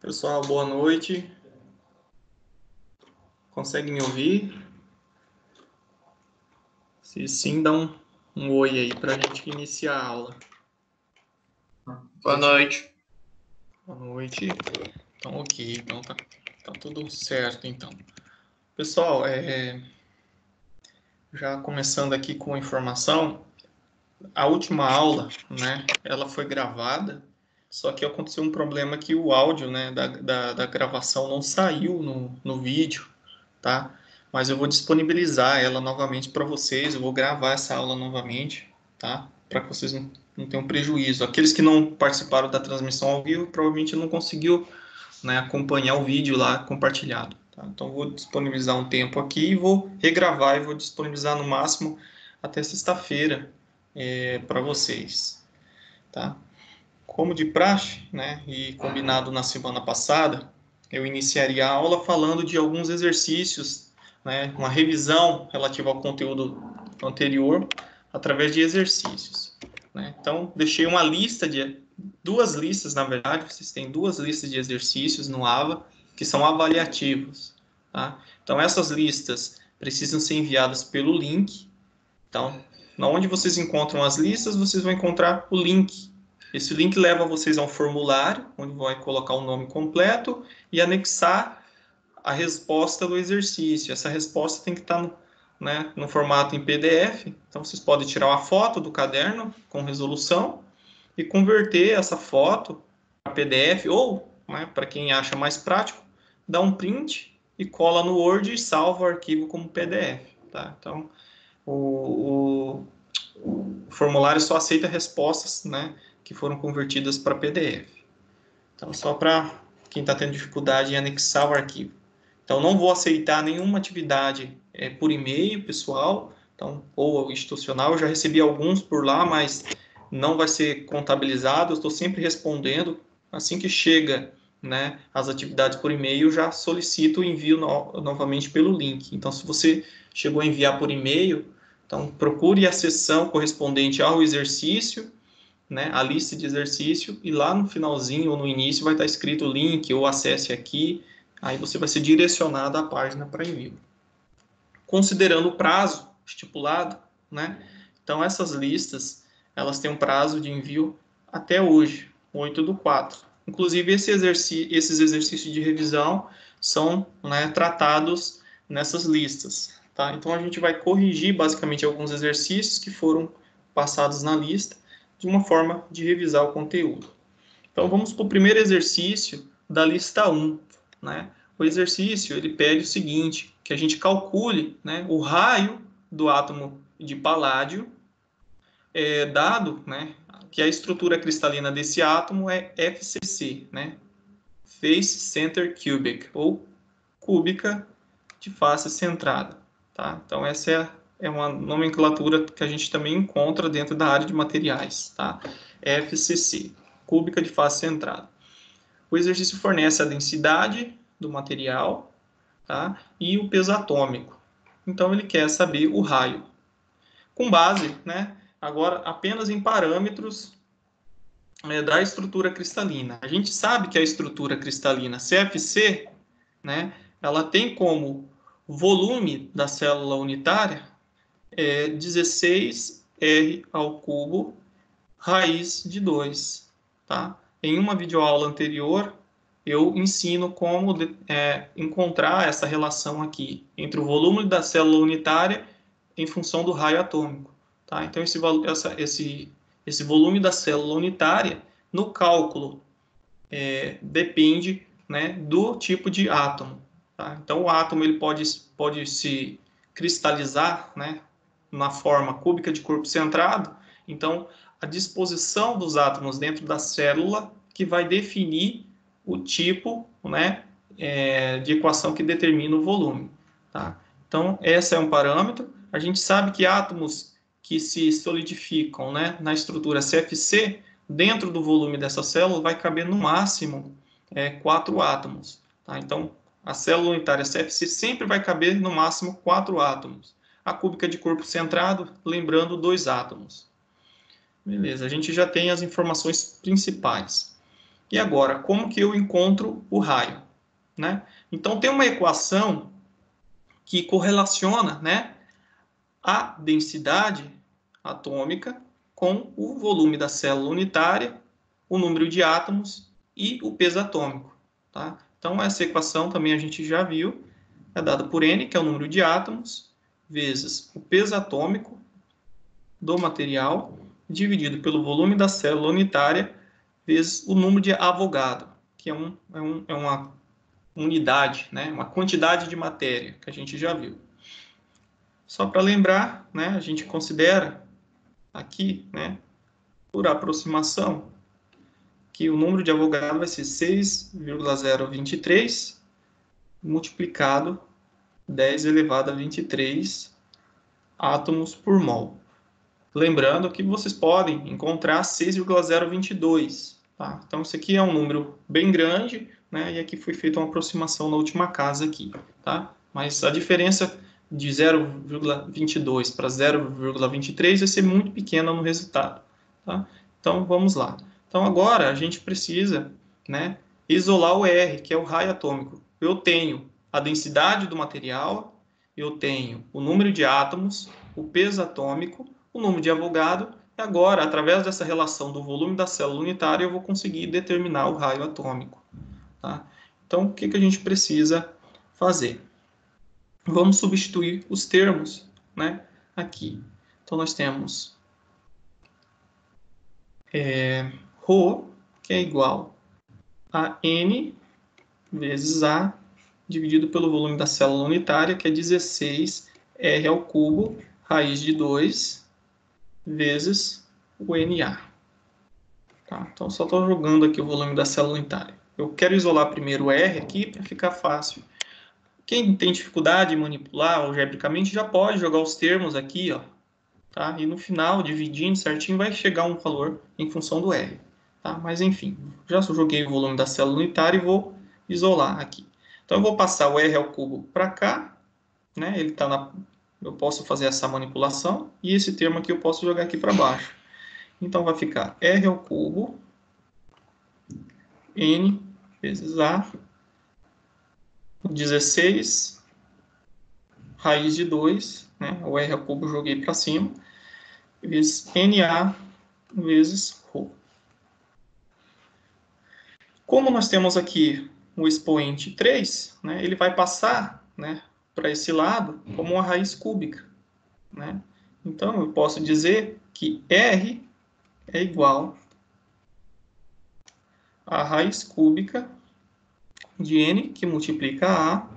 Pessoal, boa noite. Consegue me ouvir? Se sim, dá um oi aí para a gente iniciar a aula. Boa noite. Boa noite. Então, ok. Então, tá tudo certo, então. Pessoal, já começando aqui com a informação, a última aula, né, ela foi gravada, só que aconteceu um problema que o áudio, né, da gravação não saiu no vídeo, tá? Mas eu vou disponibilizar ela novamente para vocês, eu vou gravar essa aula novamente, tá? Para que vocês não tenham prejuízo. Aqueles que não participaram da transmissão ao vivo provavelmente não conseguiu, né, acompanhar o vídeo lá compartilhado, tá? Então eu vou disponibilizar um tempo aqui e vou regravar e vou disponibilizar no máximo até sexta-feira para vocês, tá? Como de praxe, né, e combinado na semana passada, eu iniciaria a aula falando de alguns exercícios, né, uma revisão relativa ao conteúdo anterior, através de exercícios, né? Então, deixei uma lista duas listas, na verdade, vocês têm duas listas de exercícios no AVA, que são avaliativos, tá? Então, essas listas precisam ser enviadas pelo link. Então, onde vocês encontram as listas, vocês vão encontrar o link. Esse link leva vocês a um formulário, onde vai colocar o nome completo e anexar a resposta do exercício. Essa resposta tem que estar no formato em PDF. Então, vocês podem tirar uma foto do caderno com resolução e converter essa foto para PDF ou, né, para quem acha mais prático, dá um print e cola no Word e salva o arquivo como PDF. Tá? Então, o formulário só aceita respostas, né, que foram convertidas para PDF. Então, só para quem está tendo dificuldade em anexar o arquivo. Então, não vou aceitar nenhuma atividade por e-mail, pessoal, então, ou institucional. Eu já recebi alguns por lá, mas não vai ser contabilizado. Eu estou sempre respondendo. Assim que chega, né, as atividades por e-mail, eu já solicito o envio novamente pelo link. Então, se você chegou a enviar por e-mail, então procure a seção correspondente ao exercício, né, a lista de exercício, e lá no finalzinho ou no início vai estar escrito o link ou acesse aqui, aí você vai ser direcionado à página para envio. Considerando o prazo estipulado, né, então essas listas, elas têm um prazo de envio até hoje, 8/4. Inclusive, esses exercícios de revisão são, né, tratados nessas listas, tá? Então, a gente vai corrigir basicamente alguns exercícios que foram passados na lista, de uma forma de revisar o conteúdo. Então, vamos para o primeiro exercício da lista 1, né? O exercício, ele pede o seguinte, que a gente calcule, né, o raio do átomo de paládio, dado, né, que a estrutura cristalina desse átomo é FCC, né? Face Center Cubic, ou cúbica de face centrada, tá? Então, essa é uma nomenclatura que a gente também encontra dentro da área de materiais, tá? FCC, cúbica de face centrada. O exercício fornece a densidade do material, tá? E o peso atômico. Então, ele quer saber o raio. Com base, né, agora apenas em parâmetros da estrutura cristalina. A gente sabe que a estrutura cristalina CFC, né, ela tem como volume da célula unitária 16R ao cubo raiz de 2. Tá? Em uma videoaula anterior, eu ensino como encontrar essa relação aqui entre o volume da célula unitária em função do raio atômico. Tá? Então, esse volume da célula unitária, no cálculo, depende, né, do tipo de átomo. Tá? Então, o átomo ele pode se cristalizar, né, na forma cúbica de corpo centrado. Então, a disposição dos átomos dentro da célula que vai definir o tipo, né, de equação que determina o volume. Tá? Então, esse é um parâmetro. A gente sabe que átomos que se solidificam, né, na estrutura CFC, dentro do volume dessa célula, vai caber no máximo 4 átomos. Tá? Então, a célula unitária CFC sempre vai caber no máximo 4 átomos. A cúbica de corpo centrado, lembrando, 2 átomos. Beleza, a gente já tem as informações principais. E agora, como que eu encontro o raio? Né? Então, tem uma equação que correlaciona, né, a densidade atômica com o volume da célula unitária, o número de átomos e o peso atômico. Tá? Então, essa equação também a gente já viu, é dada por N, que é o número de átomos, vezes o peso atômico do material, dividido pelo volume da célula unitária, vezes o número de Avogadro, que é uma unidade, né? Uma quantidade de matéria, que a gente já viu. Só para lembrar, né, a gente considera aqui, né, por aproximação, que o número de Avogadro vai ser 6,023 multiplicado 10 elevado a 23 átomos por mol. Lembrando que vocês podem encontrar 6,022. Tá? Então, isso aqui é um número bem grande, né? E aqui foi feita uma aproximação na última casa aqui. Tá? Mas a diferença de 0,22 para 0,23 vai ser muito pequena no resultado. Tá? Então, vamos lá. Então, agora a gente precisa, né, isolar o R, que é o raio atômico. Eu tenho a densidade do material, eu tenho o número de átomos, o peso atômico, o número de Avogadro, e agora, através dessa relação do volume da célula unitária, eu vou conseguir determinar o raio atômico. Tá? Então, o que a gente precisa fazer? Vamos substituir os termos, né, aqui. Então, nós temos ρ, que é igual a N vezes A, dividido pelo volume da célula unitária, que é 16 R ao cubo, raiz de 2, vezes o Na. Tá? Então, só estou jogando aqui o volume da célula unitária. Eu quero isolar primeiro o R aqui para ficar fácil. Quem tem dificuldade em manipular algebricamente já pode jogar os termos aqui, ó, tá? E no final, dividindo certinho, vai chegar um valor em função do R. Tá? Mas enfim, já joguei o volume da célula unitária e vou isolar aqui. Então, eu vou passar o R ao cubo para cá, né? Ele tá na... Eu posso fazer essa manipulação e esse termo aqui eu posso jogar aqui para baixo. Então, vai ficar R ao cubo N vezes A, 16, raiz de 2, né? O R ao cubo eu joguei para cima, vezes NA vezes ρ. Como nós temos aqui o expoente 3, né, ele vai passar, né, para esse lado como uma raiz cúbica. Né? Então, eu posso dizer que R é igual a raiz cúbica de N, que multiplica A,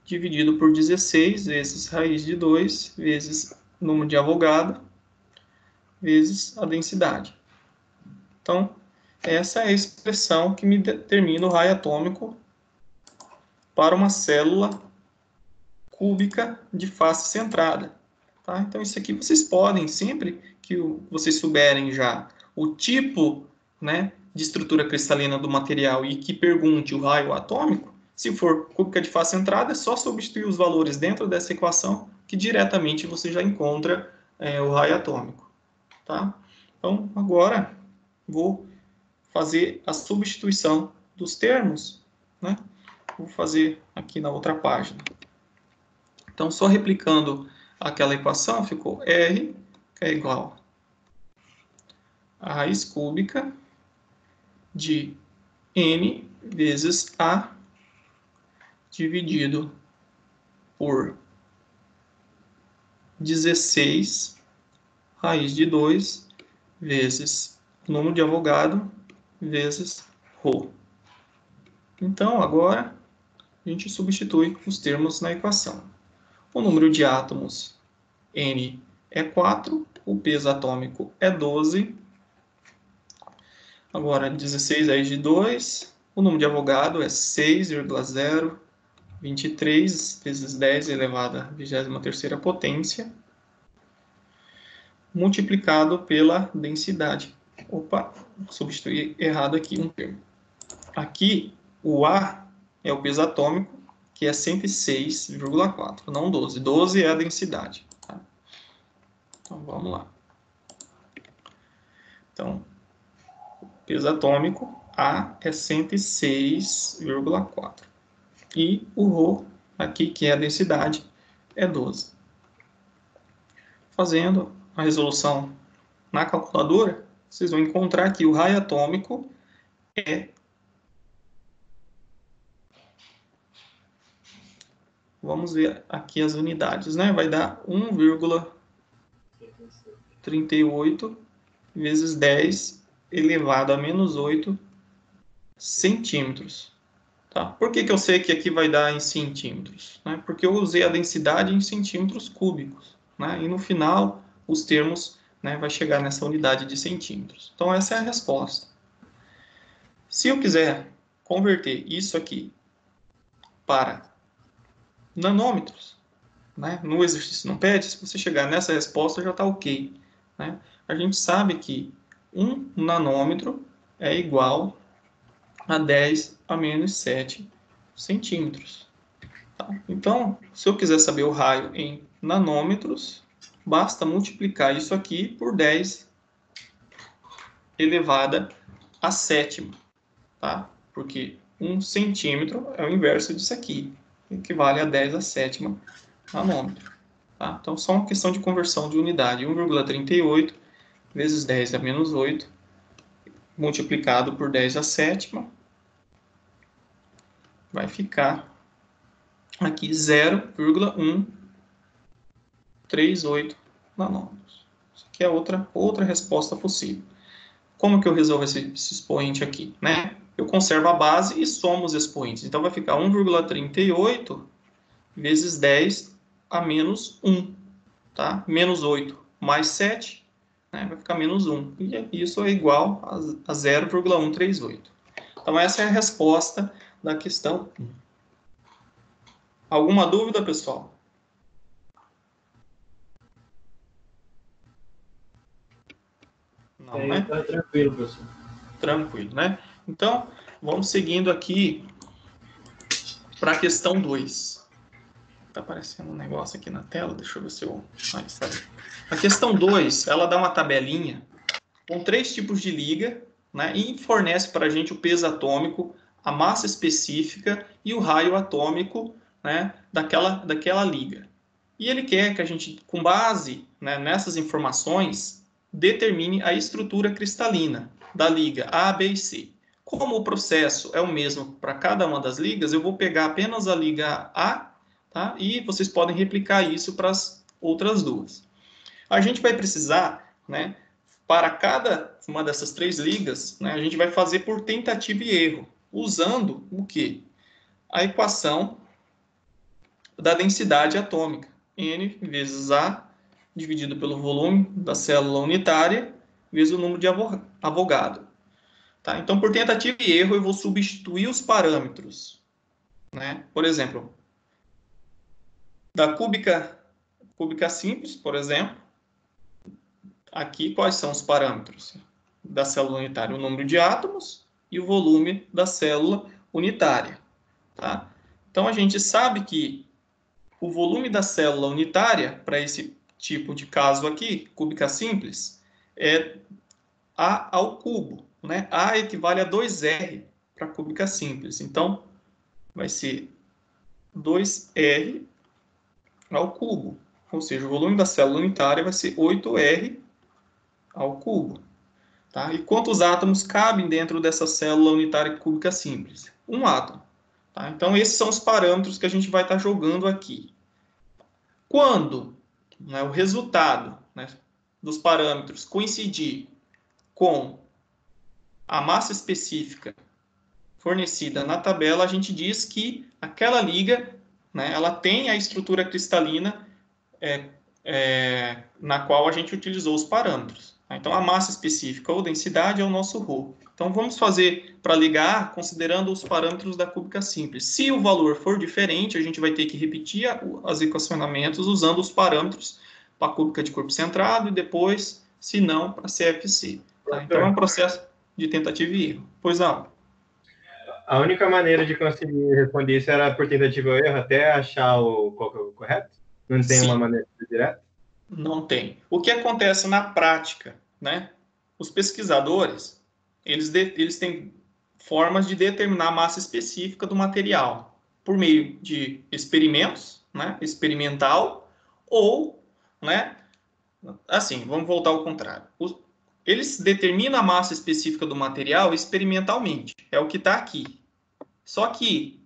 dividido por 16, vezes raiz de 2, vezes número de Avogadro, vezes a densidade. Então, essa é a expressão que me determina o raio atômico para uma célula cúbica de face centrada. Tá? Então, isso aqui vocês podem, sempre que vocês souberem já o tipo, né, de estrutura cristalina do material e que pergunte o raio atômico, se for cúbica de face centrada, é só substituir os valores dentro dessa equação que diretamente você já encontra o raio atômico. Tá? Então, agora vou fazer a substituição dos termos. Né? Vou fazer aqui na outra página. Então, só replicando aquela equação, ficou R, que é igual a raiz cúbica de N vezes A dividido por 16 raiz de 2 vezes o número de Avogadro vezes ρ. Então, agora, a gente substitui os termos na equação. O número de átomos, N, é 4, o peso atômico é 12. Agora, 16 raiz de 2, o número de Avogadro é 6,023 vezes 10 elevado à 23ª potência, multiplicado pela densidade. Opa, substituí errado aqui um termo. Aqui, o A é o peso atômico, que é 106,4, não 12. 12 é a densidade. Tá? Então, vamos lá. Então, peso atômico, A é 106,4. E o ρ, aqui, que é a densidade, é 12. Fazendo a resolução na calculadora, vocês vão encontrar que o raio atômico é... Vamos ver aqui as unidades, né? Vai dar 1,38 vezes 10 elevado a menos 8 centímetros. Tá? Por que eu sei que aqui vai dar em centímetros? Né? Porque eu usei a densidade em centímetros cúbicos. Né? E no final, os termos, né, vai chegar nessa unidade de centímetros. Então, essa é a resposta. Se eu quiser converter isso aqui para nanômetros, né? No exercício não pede, se você chegar nessa resposta já está ok. Né? A gente sabe que 1 nanômetro é igual a 10 a menos 7 centímetros. Tá? Então, se eu quiser saber o raio em nanômetros, basta multiplicar isso aqui por 10 elevada a sétima. Tá? Porque 1 centímetro é o inverso disso aqui, equivale a 10 a sétima nanômetro. Tá? Então, só uma questão de conversão de unidade. 1,38 vezes 10 a menos 8, multiplicado por 10 a sétima, vai ficar aqui 0,138 nanômetros. Isso aqui é outra resposta possível. Como que eu resolvo esse expoente aqui? Né? Eu conservo a base e somo os expoentes. Então, vai ficar 1,38 vezes 10 a menos 1. Tá? Menos 8 mais 7, né? Vai ficar menos 1. E isso é igual a 0,138. Então, essa é a resposta da questão 1. Alguma dúvida, pessoal? Não, né? Tá tranquilo, professor. Tranquilo, né? Então, vamos seguindo aqui para a questão 2. Está aparecendo um negócio aqui na tela, deixa eu ver se eu... A questão 2, ela dá uma tabelinha com 3 tipos de liga, né? E fornece para a gente o peso atômico, a massa específica e o raio atômico, né, daquela liga. E ele quer que a gente, com base, né, nessas informações, determine a estrutura cristalina da liga A, B e C. Como o processo é o mesmo para cada uma das ligas, eu vou pegar apenas a liga A, tá? E vocês podem replicar isso para as outras duas. A gente vai precisar, né, para cada uma dessas 3 ligas, né, a gente vai fazer por tentativa e erro, usando o quê? A equação da densidade atômica, N vezes A, dividido pelo volume da célula unitária, vezes o número de Avogadro. Tá? Então, por tentativa e erro, eu vou substituir os parâmetros. Né? Por exemplo, da cúbica simples, por exemplo, aqui quais são os parâmetros da célula unitária? O número de átomos e o volume da célula unitária. Tá? Então, a gente sabe que o volume da célula unitária, para esse tipo de caso aqui, cúbica simples, é A ao cubo. Né? A equivale a 2R para cúbica simples. Então, vai ser 2R ao cubo. Ou seja, o volume da célula unitária vai ser 8R ao cubo. Tá? E quantos átomos cabem dentro dessa célula unitária cúbica simples? Um átomo. Tá? Então, esses são os parâmetros que a gente vai estar jogando aqui. Quando, né, o resultado, né, dos parâmetros coincidir com a massa específica fornecida na tabela, a gente diz que aquela liga, né, ela tem a estrutura cristalina na qual a gente utilizou os parâmetros. Então, a massa específica ou densidade é o nosso ρ. Então, vamos fazer para ligar considerando os parâmetros da cúbica simples. Se o valor for diferente, a gente vai ter que repetir os equacionamentos usando os parâmetros para a cúbica de corpo centrado e depois, se não, para CFC. Tá? Então, é um processo de tentativa e erro. Pois não. A única maneira de conseguir responder isso era por tentativa ou erro, até achar qual que é o correto? Não tem uma maneira direta? Não tem. O que acontece na prática, né? Os pesquisadores, eles têm formas de determinar a massa específica do material por meio de experimentos, né, experimental, ou, né, assim, vamos voltar ao contrário. Eles determinam a massa específica do material experimentalmente, é o que está aqui. Só que,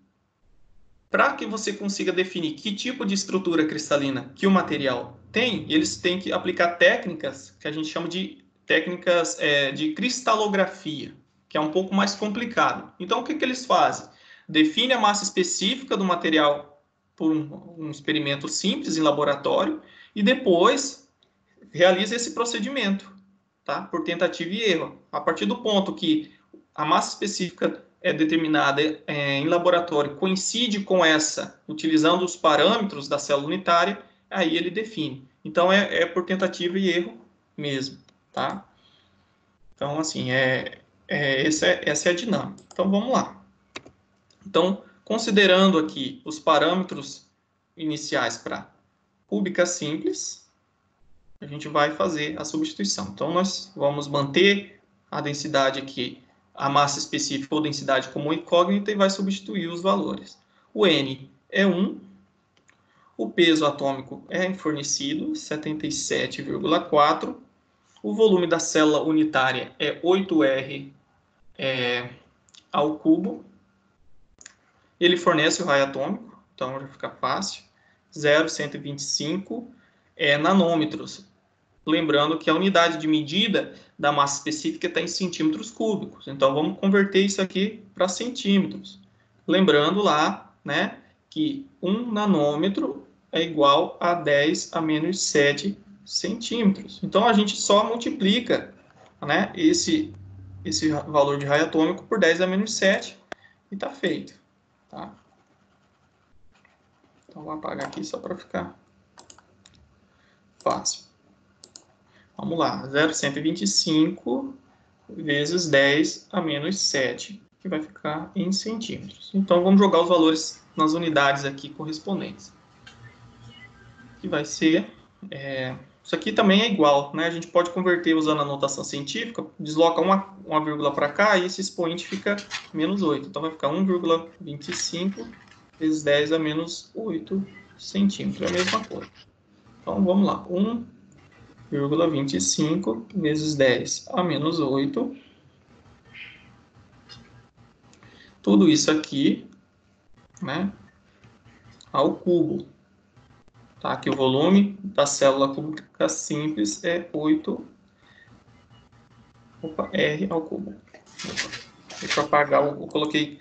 para que você consiga definir que tipo de estrutura cristalina que o material tem, eles têm que aplicar técnicas que a gente chama de técnicas de cristalografia, que é um pouco mais complicado. Então, o que eles fazem? Define a massa específica do material por um experimento simples em laboratório e depois realiza esse procedimento, tá? Por tentativa e erro. A partir do ponto que a massa específica é determinada em laboratório coincide com essa, utilizando os parâmetros da célula unitária, aí ele define. Então, é por tentativa e erro mesmo, tá? Então, assim, essa é a dinâmica. Então, vamos lá. Então, considerando aqui os parâmetros iniciais para cúbica simples, a gente vai fazer a substituição. Então, nós vamos manter a densidade aqui, a massa específica ou densidade como incógnita, e vai substituir os valores. O N é 1, o peso atômico é fornecido, 77,4, o volume da célula unitária é 8R ao cubo, ele fornece o raio atômico, então já fica fácil, 0,125 nanômetros. Lembrando que a unidade de medida da massa específica está em centímetros cúbicos. Então, vamos converter isso aqui para centímetros. Lembrando lá, né, que 1 nanômetro é igual a 10 a menos 7 centímetros. Então, a gente só multiplica, né, esse valor de raio atômico por 10 a menos 7 e está feito. Tá? Então, vou apagar aqui só para ficar fácil. Vamos lá, 0,125 vezes 10 a menos 7, que vai ficar em centímetros. Então, vamos jogar os valores nas unidades aqui correspondentes. Que vai ser... isso aqui também é igual, né? A gente pode converter usando a notação científica, desloca uma vírgula para cá e esse expoente fica menos 8. Então, vai ficar 1,25 vezes 10 a menos 8 centímetros. É a mesma coisa. Então, vamos lá. 1,25 vezes 10 a menos 8. Tudo isso aqui, né, ao cubo. Tá? Aqui o volume da célula cúbica simples é 8 R ao cubo. Deixa eu apagar, eu coloquei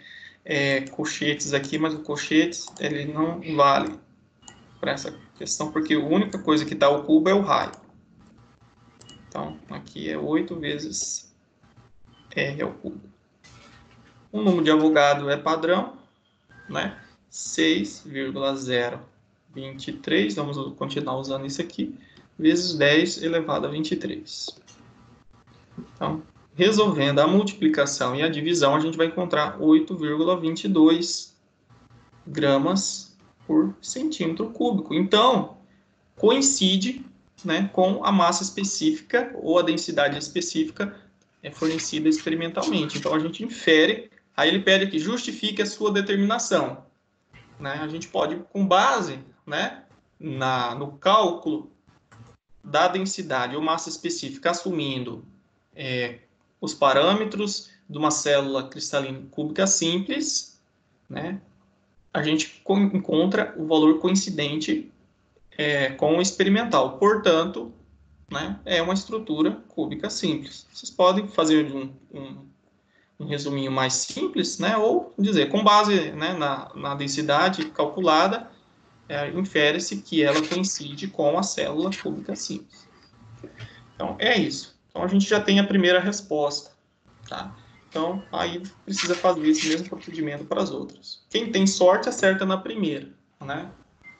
colchetes aqui, mas o colchetes ele não vale para essa questão, porque a única coisa que está ao cubo é o raio. Então, aqui é 8 vezes R ao cubo. O número de Avogadro é padrão, né? 6,023, vamos continuar usando isso aqui, vezes 10 elevado a 23. Então, resolvendo a multiplicação e a divisão, a gente vai encontrar 8,22 gramas por centímetro cúbico. Então, coincide, né, com a massa específica ou a densidade específica fornecida experimentalmente. Então, a gente infere. Aí ele pede aqui, justifique a sua determinação. Né? A gente pode, com base, né, no cálculo da densidade ou massa específica, assumindo os parâmetros de uma célula cristalina cúbica simples, né, a gente encontra o valor coincidente com o experimental. Portanto, né, é uma estrutura cúbica simples. Vocês podem fazer um resuminho mais simples, né? Ou dizer, com base, né, na densidade calculada, infere-se que ela coincide com a célula cúbica simples. Então, é isso. Então, a gente já tem a primeira resposta. Tá? Então, aí precisa fazer esse mesmo procedimento para as outras. Quem tem sorte, acerta na primeira. Né?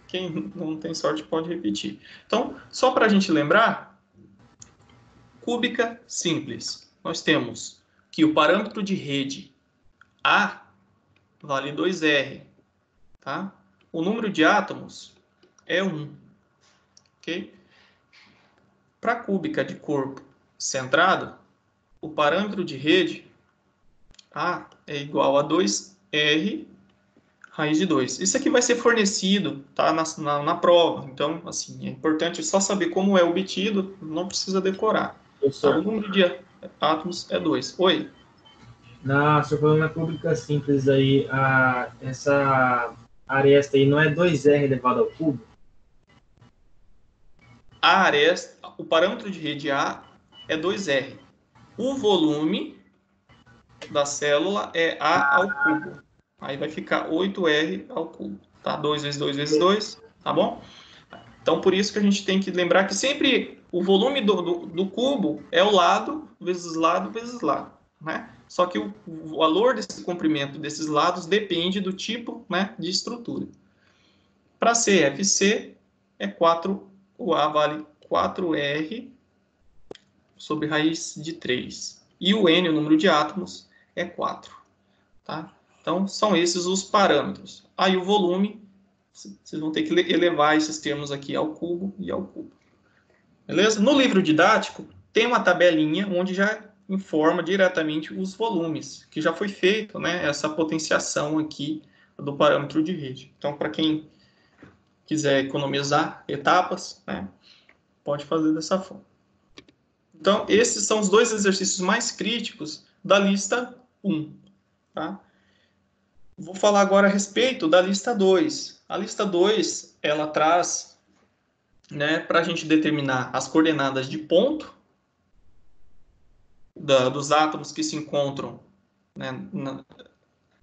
Quem não tem sorte, pode repetir. Então, só para a gente lembrar, cúbica simples. Nós temos que o parâmetro de rede A vale 2R, tá? O número de átomos é 1, ok? Para a cúbica de corpo centrado, o parâmetro de rede A é igual a 2R raiz de 2. Isso aqui vai ser fornecido, tá, na prova. Então, assim, é importante só saber como é obtido, não precisa decorar. Tá? O número de átomos é 2. Oi? Você falando na pública simples aí, essa aresta aí não é 2R elevado ao cubo? A aresta, o parâmetro de rede A é 2R. O volume da célula é A ao cubo. Aí vai ficar 8R ao cubo. Tá? 2 vezes 2 vezes 2, tá bom? Então, por isso que a gente tem que lembrar que sempre o volume do cubo é o lado vezes lado vezes lado, né? Só que o valor desse comprimento desses lados depende do tipo, né, de estrutura. Para CFC, é 4, o A vale 4R sobre raiz de 3. E o N, o número de átomos, é 4. Tá? Então, são esses os parâmetros. Aí o volume, vocês vão ter que elevar esses termos aqui ao cubo e ao cubo. Beleza? No livro didático, tem uma tabelinha onde já informa diretamente os volumes, que já foi feito, né, essa potenciação aqui do parâmetro de rede. Então, para quem quiser economizar etapas, né, pode fazer dessa forma. Então, esses são os dois exercícios mais críticos da lista 1. Tá? Vou falar agora a respeito da lista 2. A lista 2, ela traz, né, para a gente determinar as coordenadas de ponto dos átomos que se encontram, né,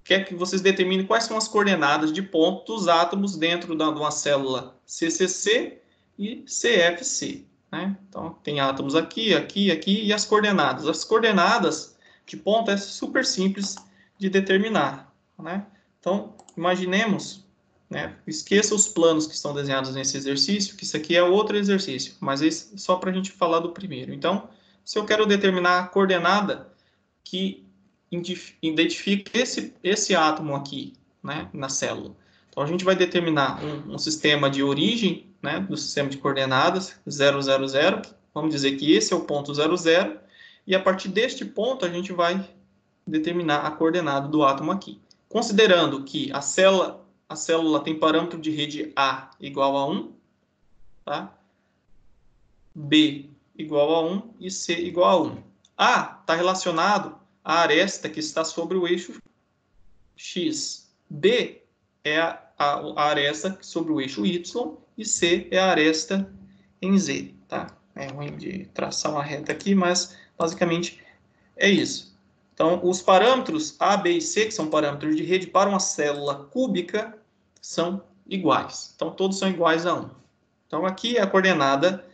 quer que vocês determinem quais são as coordenadas de ponto dos átomos dentro de uma célula CCC e CFC. Né? Então, tem átomos aqui, aqui, aqui, e as coordenadas. As coordenadas de ponto é super simples de determinar. Né? Então, imaginemos, né, esqueça os planos que estão desenhados nesse exercício, que isso aqui é outro exercício, mas esse, só para a gente falar do primeiro. Então, se eu quero determinar a coordenada que identifica esse átomo aqui, né, na célula. Então, a gente vai determinar um sistema de origem, né, do sistema de coordenadas, 0, 0, 0. Vamos dizer que esse é o ponto 0, 0. E a partir deste ponto, a gente vai determinar a coordenada do átomo aqui. Considerando que a célula tem parâmetro de rede A igual a 1, tá? B igual a 1 e C igual a 1. A está relacionado à aresta que está sobre o eixo X. B é a aresta sobre o eixo Y e C é a aresta em Z. Tá? É ruim de traçar uma reta aqui, mas basicamente é isso. Então, os parâmetros A, B e C, que são parâmetros de rede para uma célula cúbica, são iguais. Então, todos são iguais a 1. Então, aqui é a coordenada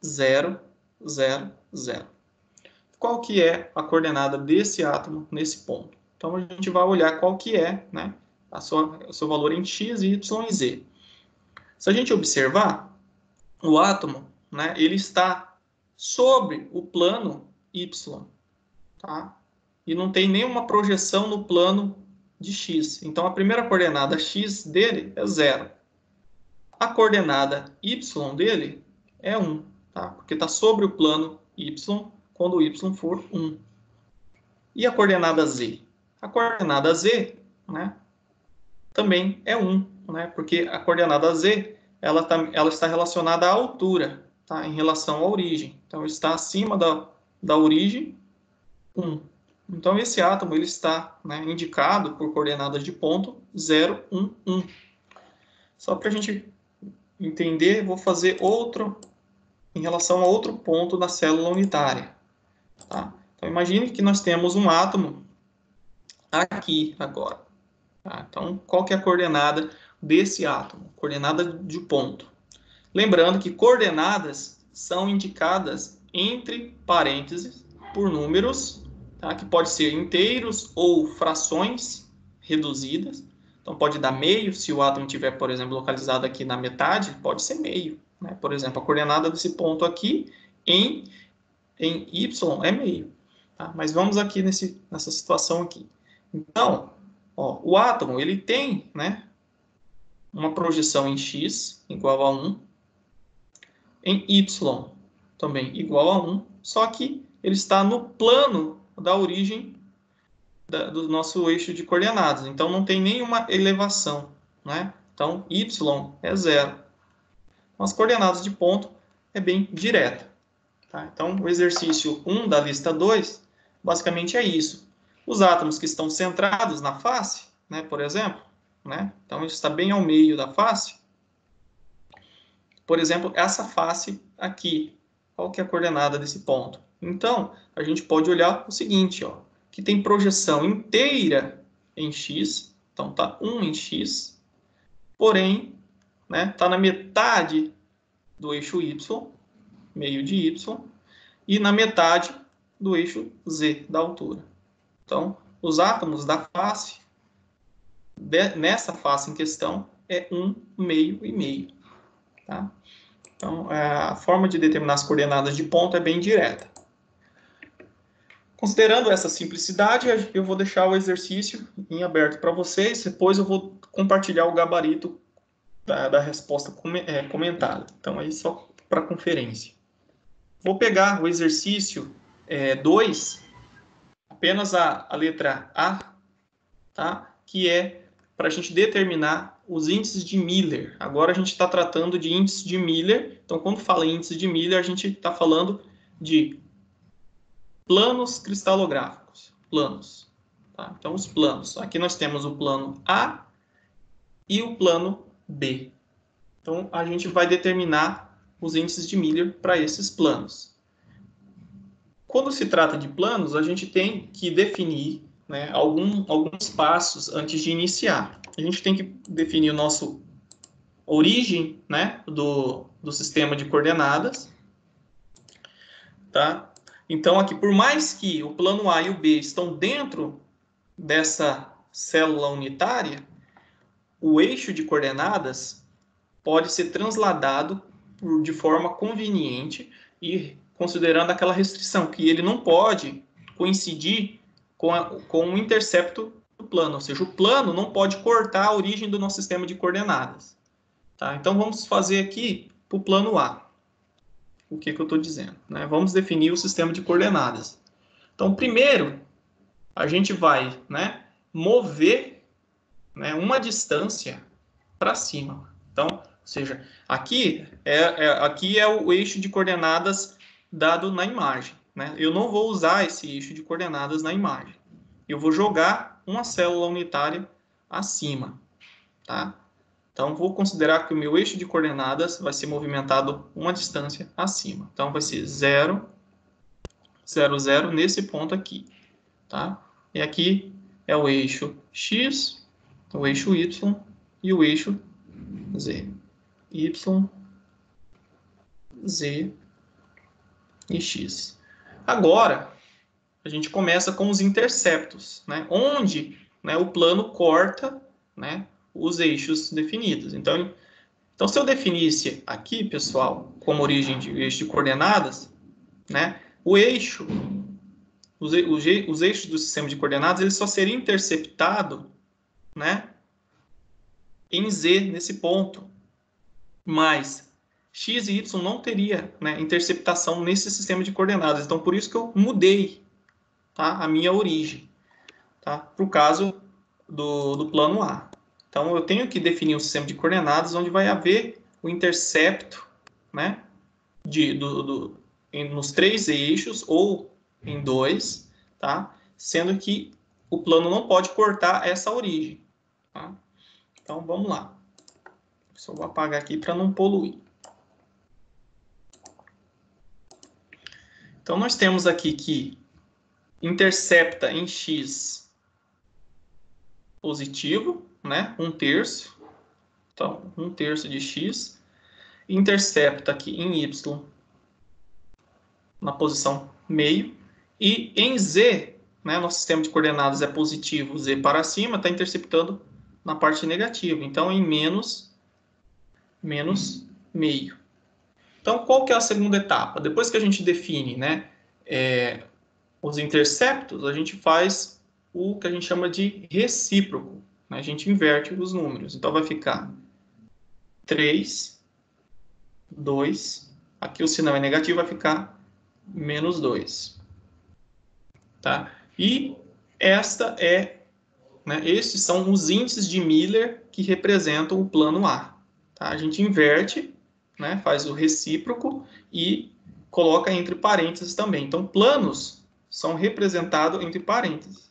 0, 0, 0. Qual que é a coordenada desse átomo nesse ponto? Então, a gente vai olhar qual que é, né, o seu valor em x, y e z. Se a gente observar, o átomo, né, ele está sobre o plano y, tá? E não tem nenhuma projeção no plano de x. Então, a primeira coordenada x dele é 0. A coordenada y dele é 1, tá? Porque está sobre o plano y quando o y for 1. E a coordenada z? A coordenada z, né, também é 1, né? Porque a coordenada z ela está relacionada à altura, tá? Em relação à origem. Então, está acima da origem 1. Então, esse átomo ele está, né, indicado por coordenadas de ponto 0, 1, 1. Só para a gente entender, vou fazer outro em relação a outro ponto da célula unitária. Tá? Então, imagine que nós temos um átomo aqui agora. Tá? Então, qual que é a coordenada desse átomo? Coordenada de ponto. Lembrando que coordenadas são indicadas entre parênteses por números, tá? Que pode ser inteiros ou frações reduzidas. Então, pode dar meio, se o átomo estiver, por exemplo, localizado aqui na metade, pode ser meio. Né? Por exemplo, a coordenada desse ponto aqui em y é meio. Tá? Mas vamos aqui nessa situação aqui. Então, ó, o átomo ele tem, né, uma projeção em x igual a 1, em y também igual a 1, só que ele está no plano da origem do nosso eixo de coordenadas. Então, não tem nenhuma elevação, né? Então, y é 0. As coordenadas de ponto é bem direta. Tá? Então, o exercício 1 da lista 2, basicamente é isso. Os átomos que estão centrados na face, né, por exemplo, né? Então, isso está bem ao meio da face. Por exemplo, essa face aqui. Qual que é a coordenada desse ponto? Então, a gente pode olhar o seguinte, ó, que tem projeção inteira em x, então tá 1 em x, porém, né, tá na metade do eixo y, meio de y, e na metade do eixo z da altura. Então, os átomos da face, nessa face em questão, é 1 meio e meio. Tá? Então, a forma de determinar as coordenadas de ponto é bem direta. Considerando essa simplicidade, eu vou deixar o exercício em aberto para vocês, depois eu vou compartilhar o gabarito da resposta comentada. Então, aí só para conferência. Vou pegar o exercício 2, apenas a letra A, tá? Que é para a gente determinar os índices de Miller. Agora a gente está tratando de índice de Miller. Então, quando fala em índice de Miller, a gente está falando de planos cristalográficos. Planos. Tá? Então, os planos. Aqui nós temos o plano A e o plano B. Então, a gente vai determinar os índices de Miller para esses planos. Quando se trata de planos, a gente tem que definir, né, alguns passos antes de iniciar. A gente tem que definir o nosso origem, né, do sistema de coordenadas. Tá? Então, aqui, por mais que o plano A e o B estão dentro dessa célula unitária, o eixo de coordenadas pode ser transladado de forma conveniente e considerando aquela restrição, que ele não pode coincidir com o intercepto do plano, ou seja, o plano não pode cortar a origem do nosso sistema de coordenadas. Tá? Então, vamos fazer aqui para o plano A. O que eu estou dizendo? Né? Vamos definir o sistema de coordenadas. Então, primeiro, a gente vai, né, mover, né, uma distância para cima. Então, ou seja, aqui é o eixo de coordenadas dado na imagem. Né? Eu não vou usar esse eixo de coordenadas na imagem. Eu vou jogar uma célula unitária acima. Tá? Então, vou considerar que o meu eixo de coordenadas vai ser movimentado uma distância acima. Então, vai ser 0, 0, 0 nesse ponto aqui. Tá? E aqui é o eixo x, o eixo y e o eixo z. Y, z e x. Agora, a gente começa com os interceptos, né? Onde, né, o plano corta, né, os eixos definidos. Então, se eu definisse aqui, pessoal, como origem de eixo de coordenadas, né, o eixo, os eixos do sistema de coordenadas, ele só seria interceptado, né, em Z, nesse ponto. Mas x e y não teria, né, interceptação nesse sistema de coordenadas. Então, por isso que eu mudei, tá, a minha origem, tá, para o caso do plano A. Então, eu tenho que definir um sistema de coordenadas onde vai haver o intercepto, né, nos 3 eixos ou em 2, tá, sendo que o plano não pode cortar essa origem. Tá? Então, vamos lá. Só vou apagar aqui para não poluir. Então, nós temos aqui que intercepta em x positivo, né? 1/3. Então, 1/3 de x. Intercepta aqui em y na posição meio. E em z, né? Nosso sistema de coordenadas é positivo, z para cima, está interceptando na parte negativa. Então, em menos meio. Então, qual que é a segunda etapa? Depois que a gente define, né, os interceptos, a gente faz o que a gente chama de recíproco. Né? A gente inverte os números. Então, vai ficar 3, 2. Aqui o sinal é negativo, vai ficar -2. Tá? E Estes são os índices de Miller que representam o plano A. Tá? A gente inverte, né, faz o recíproco e coloca entre parênteses também. Então, planos são representados entre parênteses.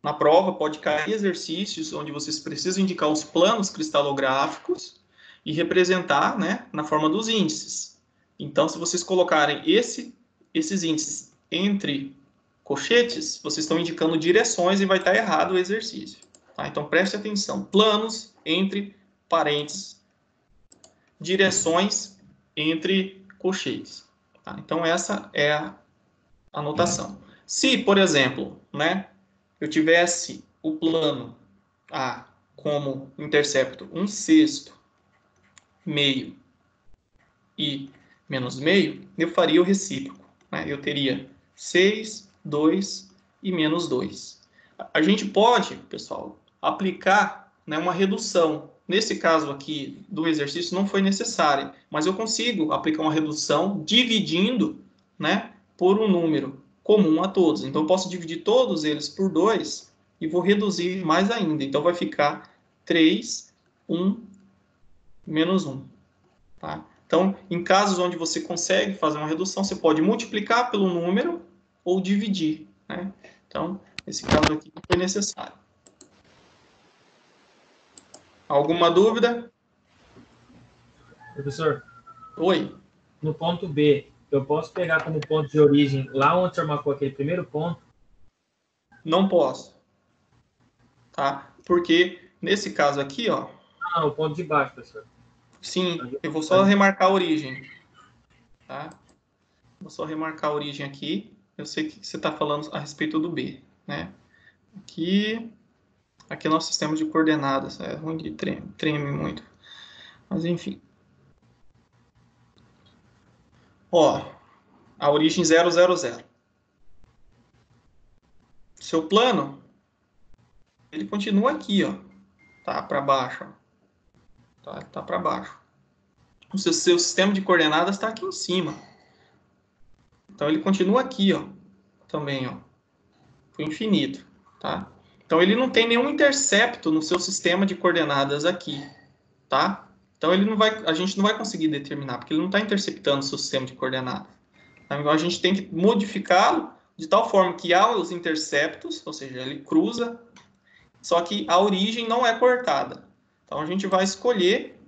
Na prova, pode cair exercícios onde vocês precisam indicar os planos cristalográficos e representar, né, na forma dos índices. Então, se vocês colocarem esses índices entre colchetes, vocês estão indicando direções e vai estar errado o exercício. Tá? Então, preste atenção. Planos entre parênteses, direções entre colchetes. Tá? Então, essa é a anotação. Se, por exemplo, né, eu tivesse o plano A como intercepto 1/6, meio e menos meio, eu faria o recíproco. Né? Eu teria 6, 2 e menos 2. A gente pode, pessoal, aplicar, né, uma redução. Nesse caso aqui do exercício não foi necessário, mas eu consigo aplicar uma redução dividindo, né, por um número comum a todos. Então, eu posso dividir todos eles por 2 e vou reduzir mais ainda. Então, vai ficar 3, 1, menos 1. Tá? Então, em casos onde você consegue fazer uma redução, você pode multiplicar pelo número ou dividir. Né? Então, nesse caso aqui não foi necessário. Alguma dúvida? Professor, Oi. no ponto B, eu posso pegar como ponto de origem lá onde o senhor marcou aquele primeiro ponto? Não posso. Tá? Porque nesse caso aqui, ó. Ah, o ponto de baixo, professor. Sim, eu vou só remarcar a origem. Tá? Vou só remarcar a origem aqui. Eu sei que você está falando a respeito do B. Né? Aqui é nosso sistema de coordenadas. É ruim de treme muito. Mas enfim. Ó, a origem 0, 0, 0. Seu plano, ele continua aqui, ó. Tá para baixo. Ó. Tá para baixo. O seu sistema de coordenadas está aqui em cima. Então, ele continua aqui, ó. Também, ó. Pro infinito, tá? Então, ele não tem nenhum intercepto no seu sistema de coordenadas aqui, tá? Então, a gente não vai conseguir determinar, porque ele não está interceptando o seu sistema de coordenadas. Então, a gente tem que modificá-lo de tal forma que há os interceptos, ou seja, ele cruza, só que a origem não é cortada. Então, a gente vai escolher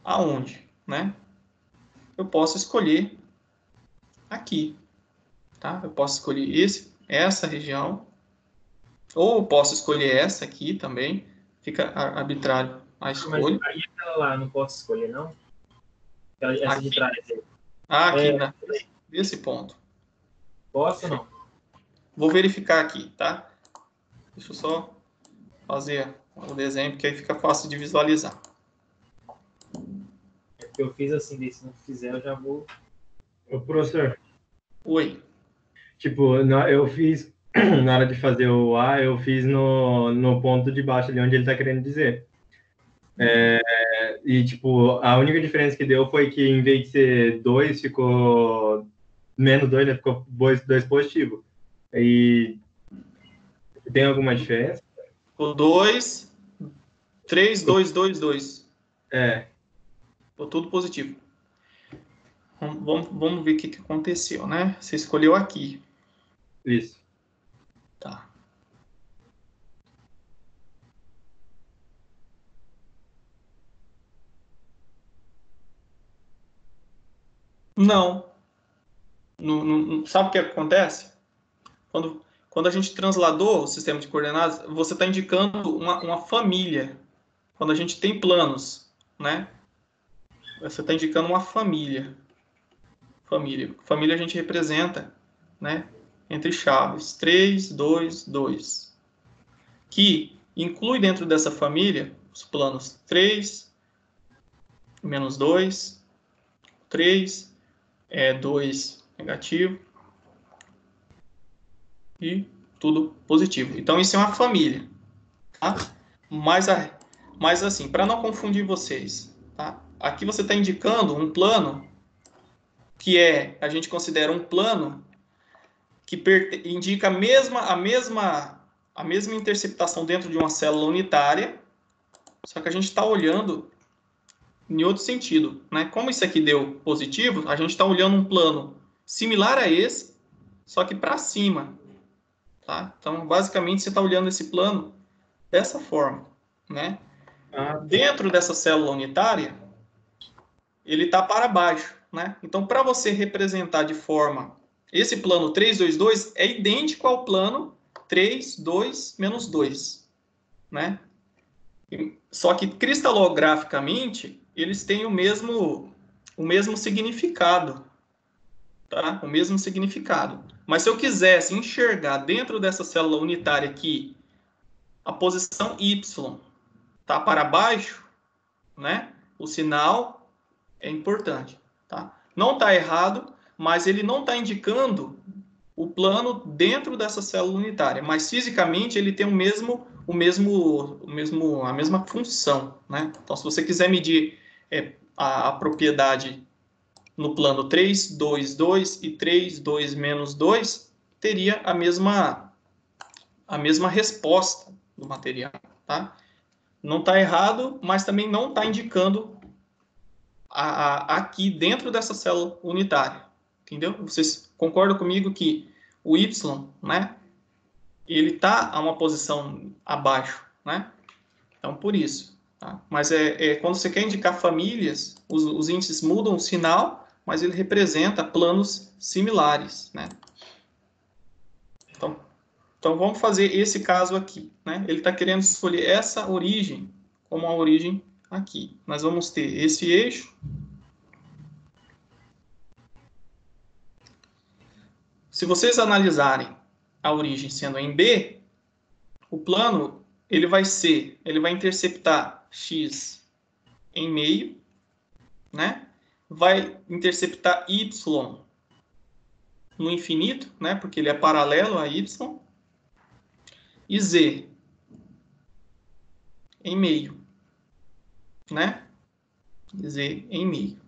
aonde, né? Eu posso escolher aqui, tá? Eu posso escolher essa região, ou eu posso escolher essa aqui também, fica arbitrário a escolha. Mas aí aquela lá, não posso escolher, não? Essa de trás aí. Aqui, nesse ponto. Posso ou não? Vou verificar aqui, tá? Deixa eu só fazer o desenho, que aí fica fácil de visualizar. É porque eu fiz assim, se não fizer, eu já vou... Ô, professor. Oi. Tipo, eu fiz, na hora de fazer o A, eu fiz no ponto de baixo ali, onde ele tá querendo dizer. E, tipo, a única diferença que deu foi que, em vez de ser 2, ficou menos 2, né? Ficou 2 positivo. E tem alguma diferença? O 2, 3, 2, 2, 2. Ficou tudo positivo. Vamos ver o que aconteceu, né? Você escolheu aqui. Isso. Tá. Não. Sabe o que acontece? Quando a gente transladou o sistema de coordenadas, você está indicando uma família. Quando a gente tem planos, né? Você está indicando uma família. Família a gente representa, né? Entre chaves 3, 2, 2. Que inclui dentro dessa família os planos 3, menos 2, 3, 2 negativo e tudo positivo. Então, isso é uma família. Tá? Mas assim, para não confundir vocês, tá? Aqui você está indicando um plano que a gente considera um plano que indica a mesma a mesma interceptação dentro de uma célula unitária, só que a gente está olhando em outro sentido, né? Como isso aqui deu positivo, a gente está olhando um plano similar a esse, só que para cima, tá? Então, basicamente, você está olhando esse plano dessa forma, né? Dentro dessa célula unitária, ele está para baixo, né? Então, para você representar de forma... Esse plano 3, 2, 2 é idêntico ao plano 3, 2, menos 2, né? Só que cristalograficamente, eles têm o mesmo significado, tá? O mesmo significado. Mas se eu quisesse enxergar dentro dessa célula unitária aqui a posição Y tá para baixo, né? O sinal é importante, tá? Não está errado, mas ele não está indicando o plano dentro dessa célula unitária, mas fisicamente ele tem a mesma função, né? Então, se você quiser medir a propriedade no plano 3, 2, 2 e 3, 2, menos 2, teria a mesma resposta do material, tá? Não está errado, mas também não está indicando aqui dentro dessa célula unitária, entendeu? Vocês concordam comigo que o Y, né, ele está a uma posição abaixo, né? Então, por isso. Tá? Mas quando você quer indicar famílias, os índices mudam o sinal, mas ele representa planos similares, né? Então, vamos fazer esse caso aqui, né? Ele está querendo escolher essa origem como a origem aqui. Nós vamos ter esse eixo. Se vocês analisarem a origem sendo em B, o plano ele vai interceptar x em meio, né? Vai interceptar y no infinito, né? Porque ele é paralelo a y, e z em meio, né? Z em meio.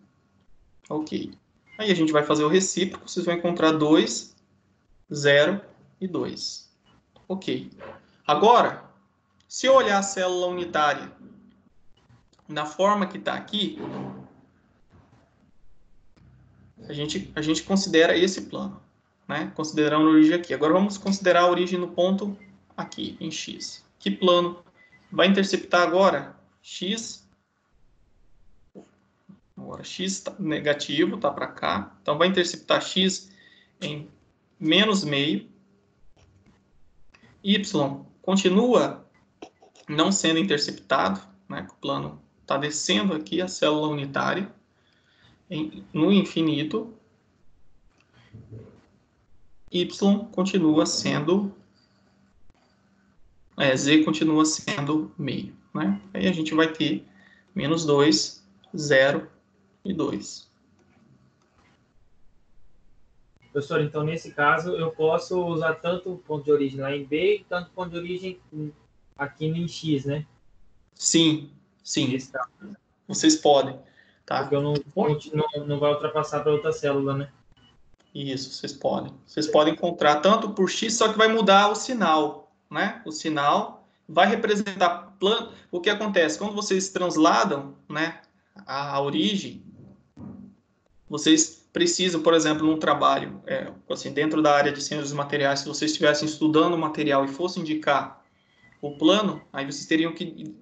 Ok. Aí a gente vai fazer o recíproco, vocês vão encontrar 2, 0 e 2. Ok. Agora, se eu olhar a célula unitária na forma que está aqui, a gente considera esse plano, né? Considerando a origem aqui. Agora vamos considerar a origem no ponto aqui, em x. Que plano vai interceptar agora? X. Agora x tá negativo, tá para cá. Então vai interceptar x em menos meio. Y continua não sendo interceptado, né? O plano está descendo aqui a célula unitária no infinito. Y continua sendo... Z continua sendo meio, né? Aí a gente vai ter menos 2, 0 e 2. Professor, então nesse caso eu posso usar tanto o ponto de origem lá em B, tanto o ponto de origem aqui em X, né? Sim. Vocês podem. Tá? Porque não vai ultrapassar para outra célula, né? Isso, vocês podem. Vocês podem encontrar tanto por X, só que vai mudar o sinal, né? O sinal vai representar plano. O que acontece? Quando vocês transladam, né, a origem, vocês precisam, por exemplo, num trabalho, assim, dentro da área de ciências dos materiais, se vocês estivessem estudando o material e fossem indicar o plano, aí vocês teriam que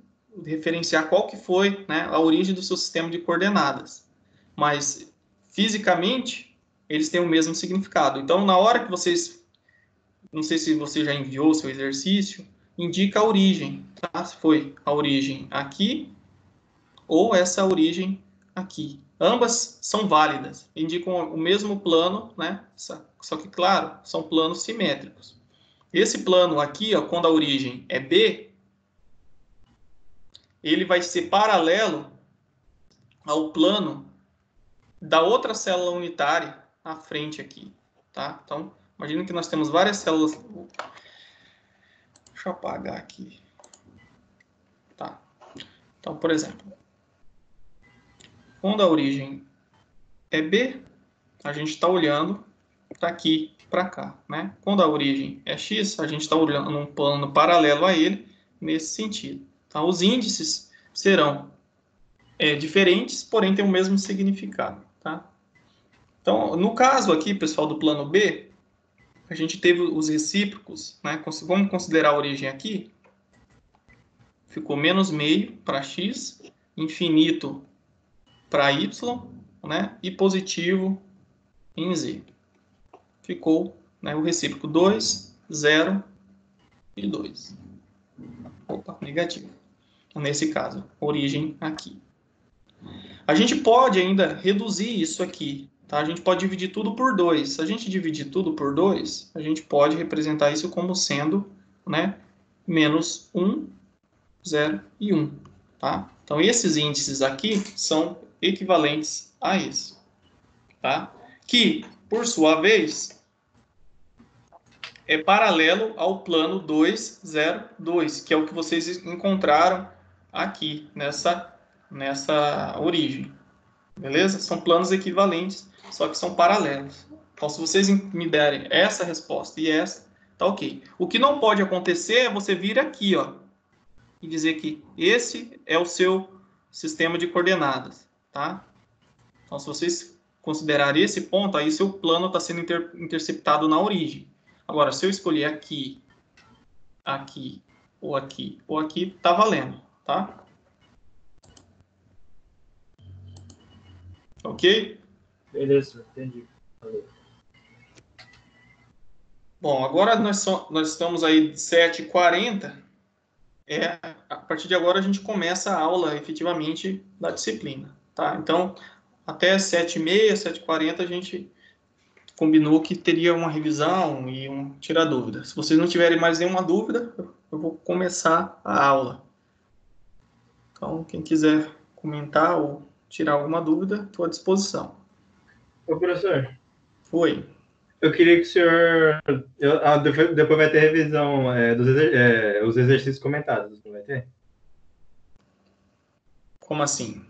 referenciar qual que foi, né, a origem do seu sistema de coordenadas. Mas, fisicamente, eles têm o mesmo significado. Então, na hora que vocês... Não sei se você já enviou o seu exercício, indica a origem, tá? Se foi a origem aqui ou essa origem aqui. Ambas são válidas, indicam o mesmo plano, né? Só que, claro, são planos simétricos. Esse plano aqui, ó, quando a origem é B, ele vai ser paralelo ao plano da outra célula unitária à frente aqui, tá? Então, imagina que nós temos várias células... Deixa eu apagar aqui. Tá. Então, por exemplo, quando a origem é B, a gente está olhando para aqui, para cá, né? Quando a origem é x, a gente está olhando num plano paralelo a ele nesse sentido. Tá? Os índices serão diferentes, porém têm o mesmo significado. Tá? Então, no caso aqui, pessoal, do plano B, a gente teve os recíprocos, né? Vamos considerar a origem aqui. Ficou menos meio para x, infinito para y, né? E positivo em z. Ficou, né, o recíproco 2, 0 e 2. Opa, negativo. Nesse caso, origem aqui. A gente pode ainda reduzir isso aqui. Tá? A gente pode dividir tudo por 2. Se a gente dividir tudo por 2, a gente pode representar isso como sendo, né, menos 1, 0 e 1. Tá? Então, esses índices aqui são equivalentes a esse. Tá? Que, por sua vez, é paralelo ao plano 202, que é o que vocês encontraram aqui, nessa origem. Beleza? São planos equivalentes, só que são paralelos. Então, se vocês me derem essa resposta e essa, tá ok. O que não pode acontecer é você vir aqui, ó, e dizer que esse é o seu sistema de coordenadas, tá? Então, se vocês considerarem esse ponto, aí seu plano está sendo interceptado na origem. Agora, se eu escolher aqui, aqui, ou aqui, ou aqui, tá valendo, tá? Ok? Beleza, entendi. Valeu. Bom, agora nós estamos aí 7h40. A partir de agora a gente começa a aula efetivamente da disciplina, tá? Então, até 7h30, 7h40 a gente combinou que teria uma revisão e um tirar dúvida. Se vocês não tiverem mais nenhuma dúvida, eu vou começar a aula. Então, quem quiser comentar ou tirar alguma dúvida, estou à disposição. Ô, professor, Oi. eu queria que o senhor... depois vai ter revisão os exercícios comentados, não vai ter? Como assim?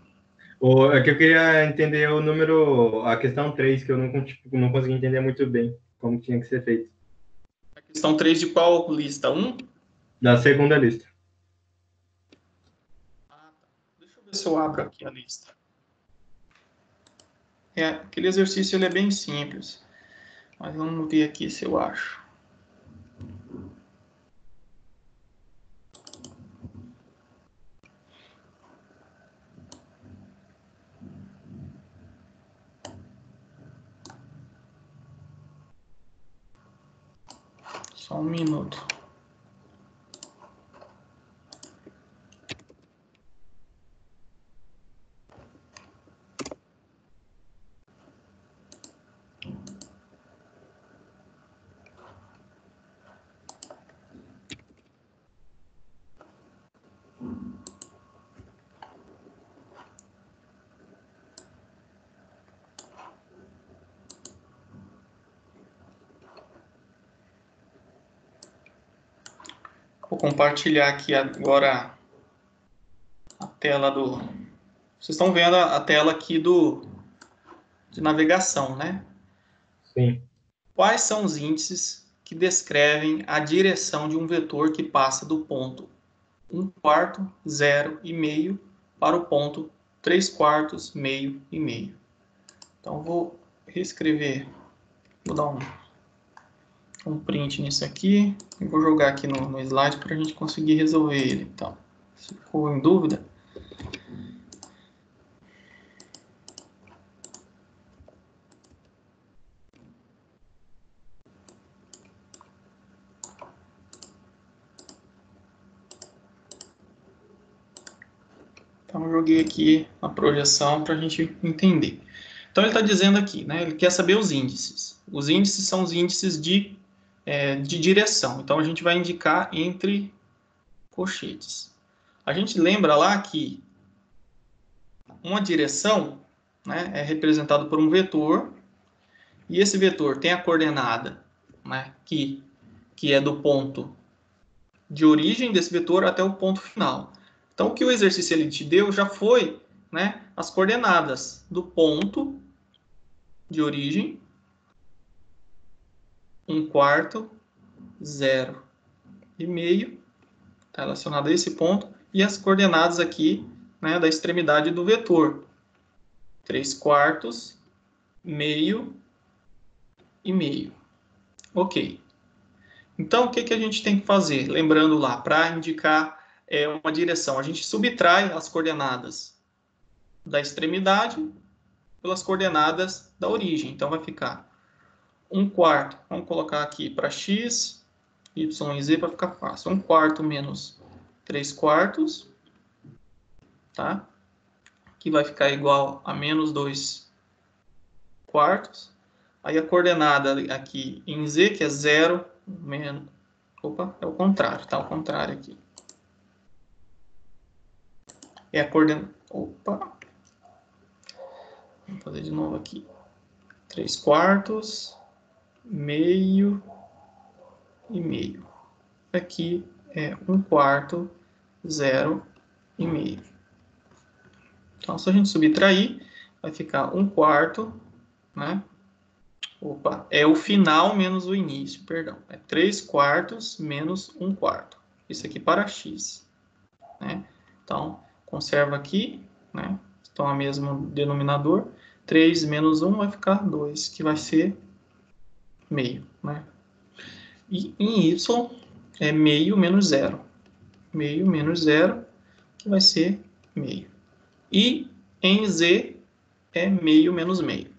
É que eu queria entender o número, a questão 3, que eu não consegui entender muito bem como tinha que ser feito. A questão 3 de qual lista? 1? Da segunda lista. Deixa eu ver se eu abro aqui a lista. Aquele exercício ele é bem simples. Mas vamos ver aqui se eu acho. Só um minuto. Vou compartilhar aqui agora a tela do... Vocês estão vendo a tela aqui de navegação, né? Sim. Quais são os índices que descrevem a direção de um vetor que passa do ponto 1/4, 0 e meio para o ponto 3/4, meio e meio? Então, vou reescrever, vou dar um print nisso aqui e vou jogar aqui no slide para a gente conseguir resolver ele. Então, se ficou em dúvida, então eu joguei aqui a projeção para a gente entender. Então ele está dizendo aqui, né? Ele quer saber os índices. Os índices são os índices de direção. Então a gente vai indicar entre colchetes. A gente lembra lá que uma direção, né, é representada por um vetor, e esse vetor tem a coordenada, né, que é do ponto de origem desse vetor até o ponto final. Então, o que o exercício ele te deu já foi, né, as coordenadas do ponto de origem 1/4, 0,5, está relacionado a esse ponto, e as coordenadas aqui, né, da extremidade do vetor. 3/4, meio e meio. Ok. Então, o que a gente tem que fazer? Lembrando lá, para indicar uma direção, a gente subtrai as coordenadas da extremidade pelas coordenadas da origem. Então, vai ficar 1/4. Vamos colocar aqui para x, y e z para ficar fácil. 1/4 menos 3/4, tá? Que vai ficar igual a menos 2/4. Aí a coordenada aqui em z, que é 0, menos... Opa, é o contrário, tá? O contrário aqui. É a coordenada... Opa! Vamos fazer de novo aqui. 3/4, meio e meio. Aqui é 1/4, 0,5. Então, se a gente subtrair, vai ficar 1/4, né? Opa, é o final menos o início, perdão. É 3/4 menos 1/4. Isso aqui para x, né? Então, conserva aqui, né? Então, o mesmo denominador. 3 menos 1 vai ficar 2, que vai ser meio, né? E em y é meio menos 0. Meio menos 0, que vai ser meio. E em z é meio menos meio.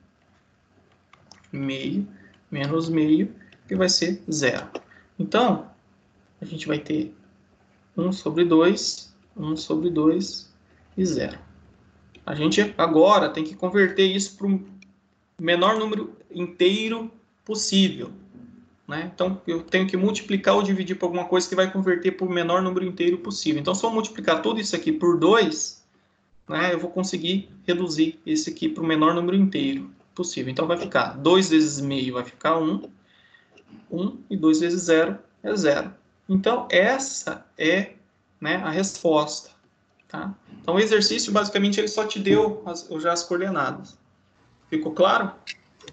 Meio menos meio, que vai ser 0. Então, a gente vai ter 1 sobre 2, 1 sobre 2 e 0. A gente agora tem que converter isso para o menor número inteiro possível, né? Então, eu tenho que multiplicar ou dividir por alguma coisa que vai converter para o menor número inteiro possível. Então, se eu multiplicar tudo isso aqui por 2, né, eu vou conseguir reduzir esse aqui para o menor número inteiro possível. Então, vai ficar 2 vezes meio vai ficar 1. 1 e 2 vezes 0 é 0. Então, essa é, né, a resposta. Tá? Então, o exercício, basicamente, ele só te deu já as coordenadas. Ficou claro?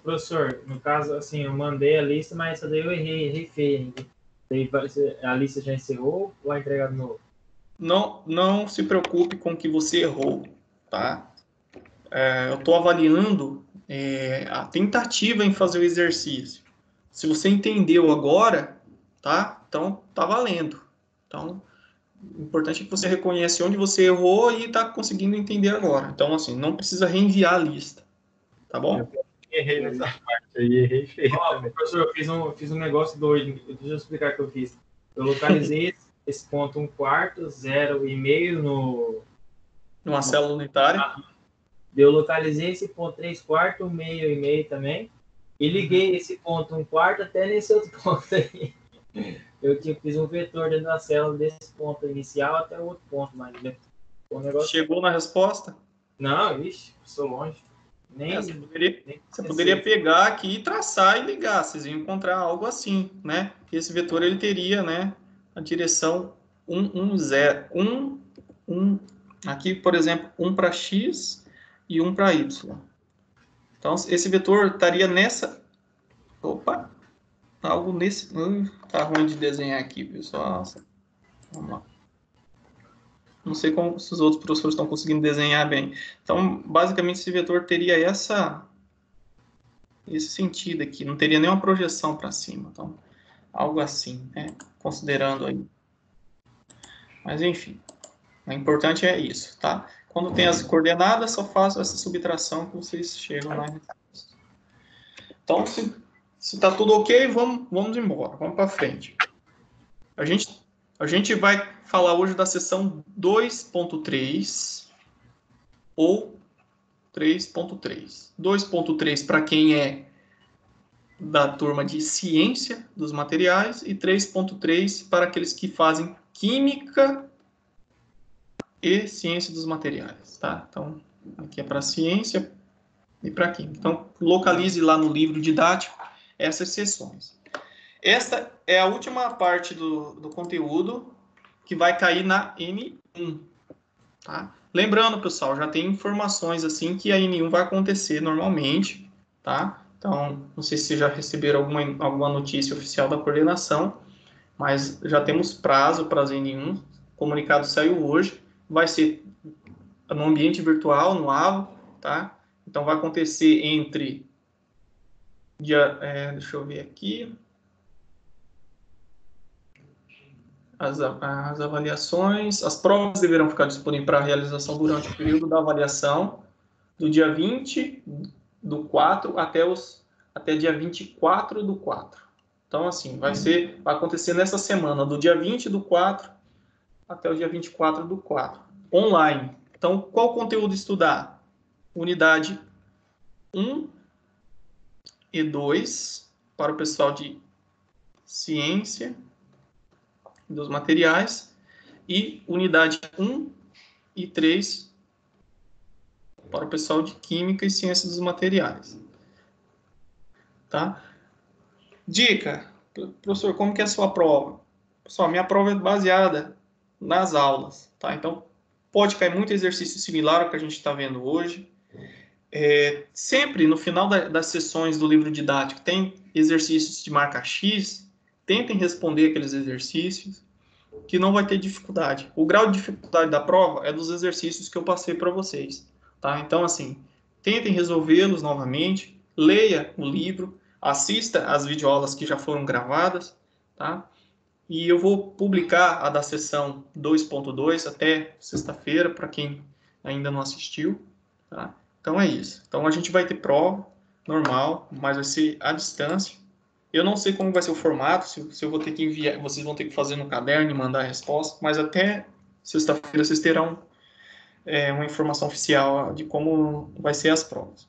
Professor, no caso, assim, eu mandei a lista, mas essa daí eu errei feio. A lista já encerrou ou vai entregar de novo? Não se preocupe com o que você errou, tá? Eu estou avaliando a tentativa em fazer o exercício. Se você entendeu agora, tá? Então, tá valendo. Então, o importante é que você reconhece onde você errou e está conseguindo entender agora. Então, assim, não precisa reenviar a lista, tá bom? Eu errei nessa parte aí, errei feio também. Professor, eu fiz um negócio doido. Deixa eu explicar o que eu fiz. Eu localizei esse ponto 1/4, 0,5 Numa célula unitária. Eu localizei esse ponto 3/4, meio e meio também. E liguei esse ponto 1/4 até nesse outro ponto aí. Eu fiz um vetor dentro da célula desse ponto inicial até o outro ponto, mas o negócio... Chegou na resposta? Não, ixi, sou longe. Você poderia pegar aqui e traçar e ligar. Vocês iam encontrar algo assim, né? Esse vetor ele teria, né, a direção 1, 1, 0, 1, 1. Aqui, por exemplo, 1 para x e 1 para y. Então, esse vetor estaria nessa... Opa! Algo nesse... tá ruim de desenhar aqui, pessoal. Vamos lá. Não sei como se os outros professores estão conseguindo desenhar bem. Então, basicamente, esse vetor teria esse sentido aqui. Não teria nenhuma projeção para cima. Então, algo assim, né? Considerando aí. Mas, enfim. O importante é isso, tá? Quando tem as coordenadas, só faço essa subtração que vocês chegam na resposta. Então, se está tudo ok, vamos embora. Vamos para frente. A gente vai falar hoje da seção 2.3 ou 3.3. 2.3 para quem é da turma de ciência dos materiais e 3.3 para aqueles que fazem química e ciência dos materiais, tá? Então, aqui é para ciência e para química. Então, localize lá no livro didático essas seções. Esta é a última parte do conteúdo que vai cair na N1, tá? Lembrando, pessoal, já tem informações assim que a N1 vai acontecer normalmente, tá? Então, não sei se já receberam alguma notícia oficial da coordenação, mas já temos prazo para N1. O comunicado saiu hoje, vai ser no ambiente virtual, no AVO, tá? Então, vai acontecer entre deixa eu ver aqui. As avaliações, as provas deverão ficar disponíveis para realização durante o período da avaliação, do dia 20/4 até dia 24/4. Então, assim, vai acontecer nessa semana, do dia 20/4 até o dia 24/4, online. Então, qual conteúdo estudar? Unidade 1 e 2, para o pessoal de ciência dos materiais, e unidade 1 e 3 para o pessoal de química e ciência dos materiais. Tá? Dica, professor, como que é a sua prova? Pessoal, minha prova é baseada nas aulas, tá? Então, pode cair muito exercício similar ao que a gente está vendo hoje. Sempre, no final das sessões do livro didático, tem exercícios de marca X, tentem responder aqueles exercícios, que não vai ter dificuldade. O grau de dificuldade da prova é dos exercícios que eu passei para vocês, tá? Então, assim, tentem resolvê-los novamente, leia o livro, assista às videoaulas que já foram gravadas, tá? E eu vou publicar a da sessão 2.2 até sexta-feira, para quem ainda não assistiu, tá? Então é isso. Então a gente vai ter prova normal, mas vai ser à distância. Eu não sei como vai ser o formato, se eu vou ter que enviar, vocês vão ter que fazer no caderno e mandar a resposta, mas até sexta-feira vocês terão uma informação oficial de como vai ser as provas.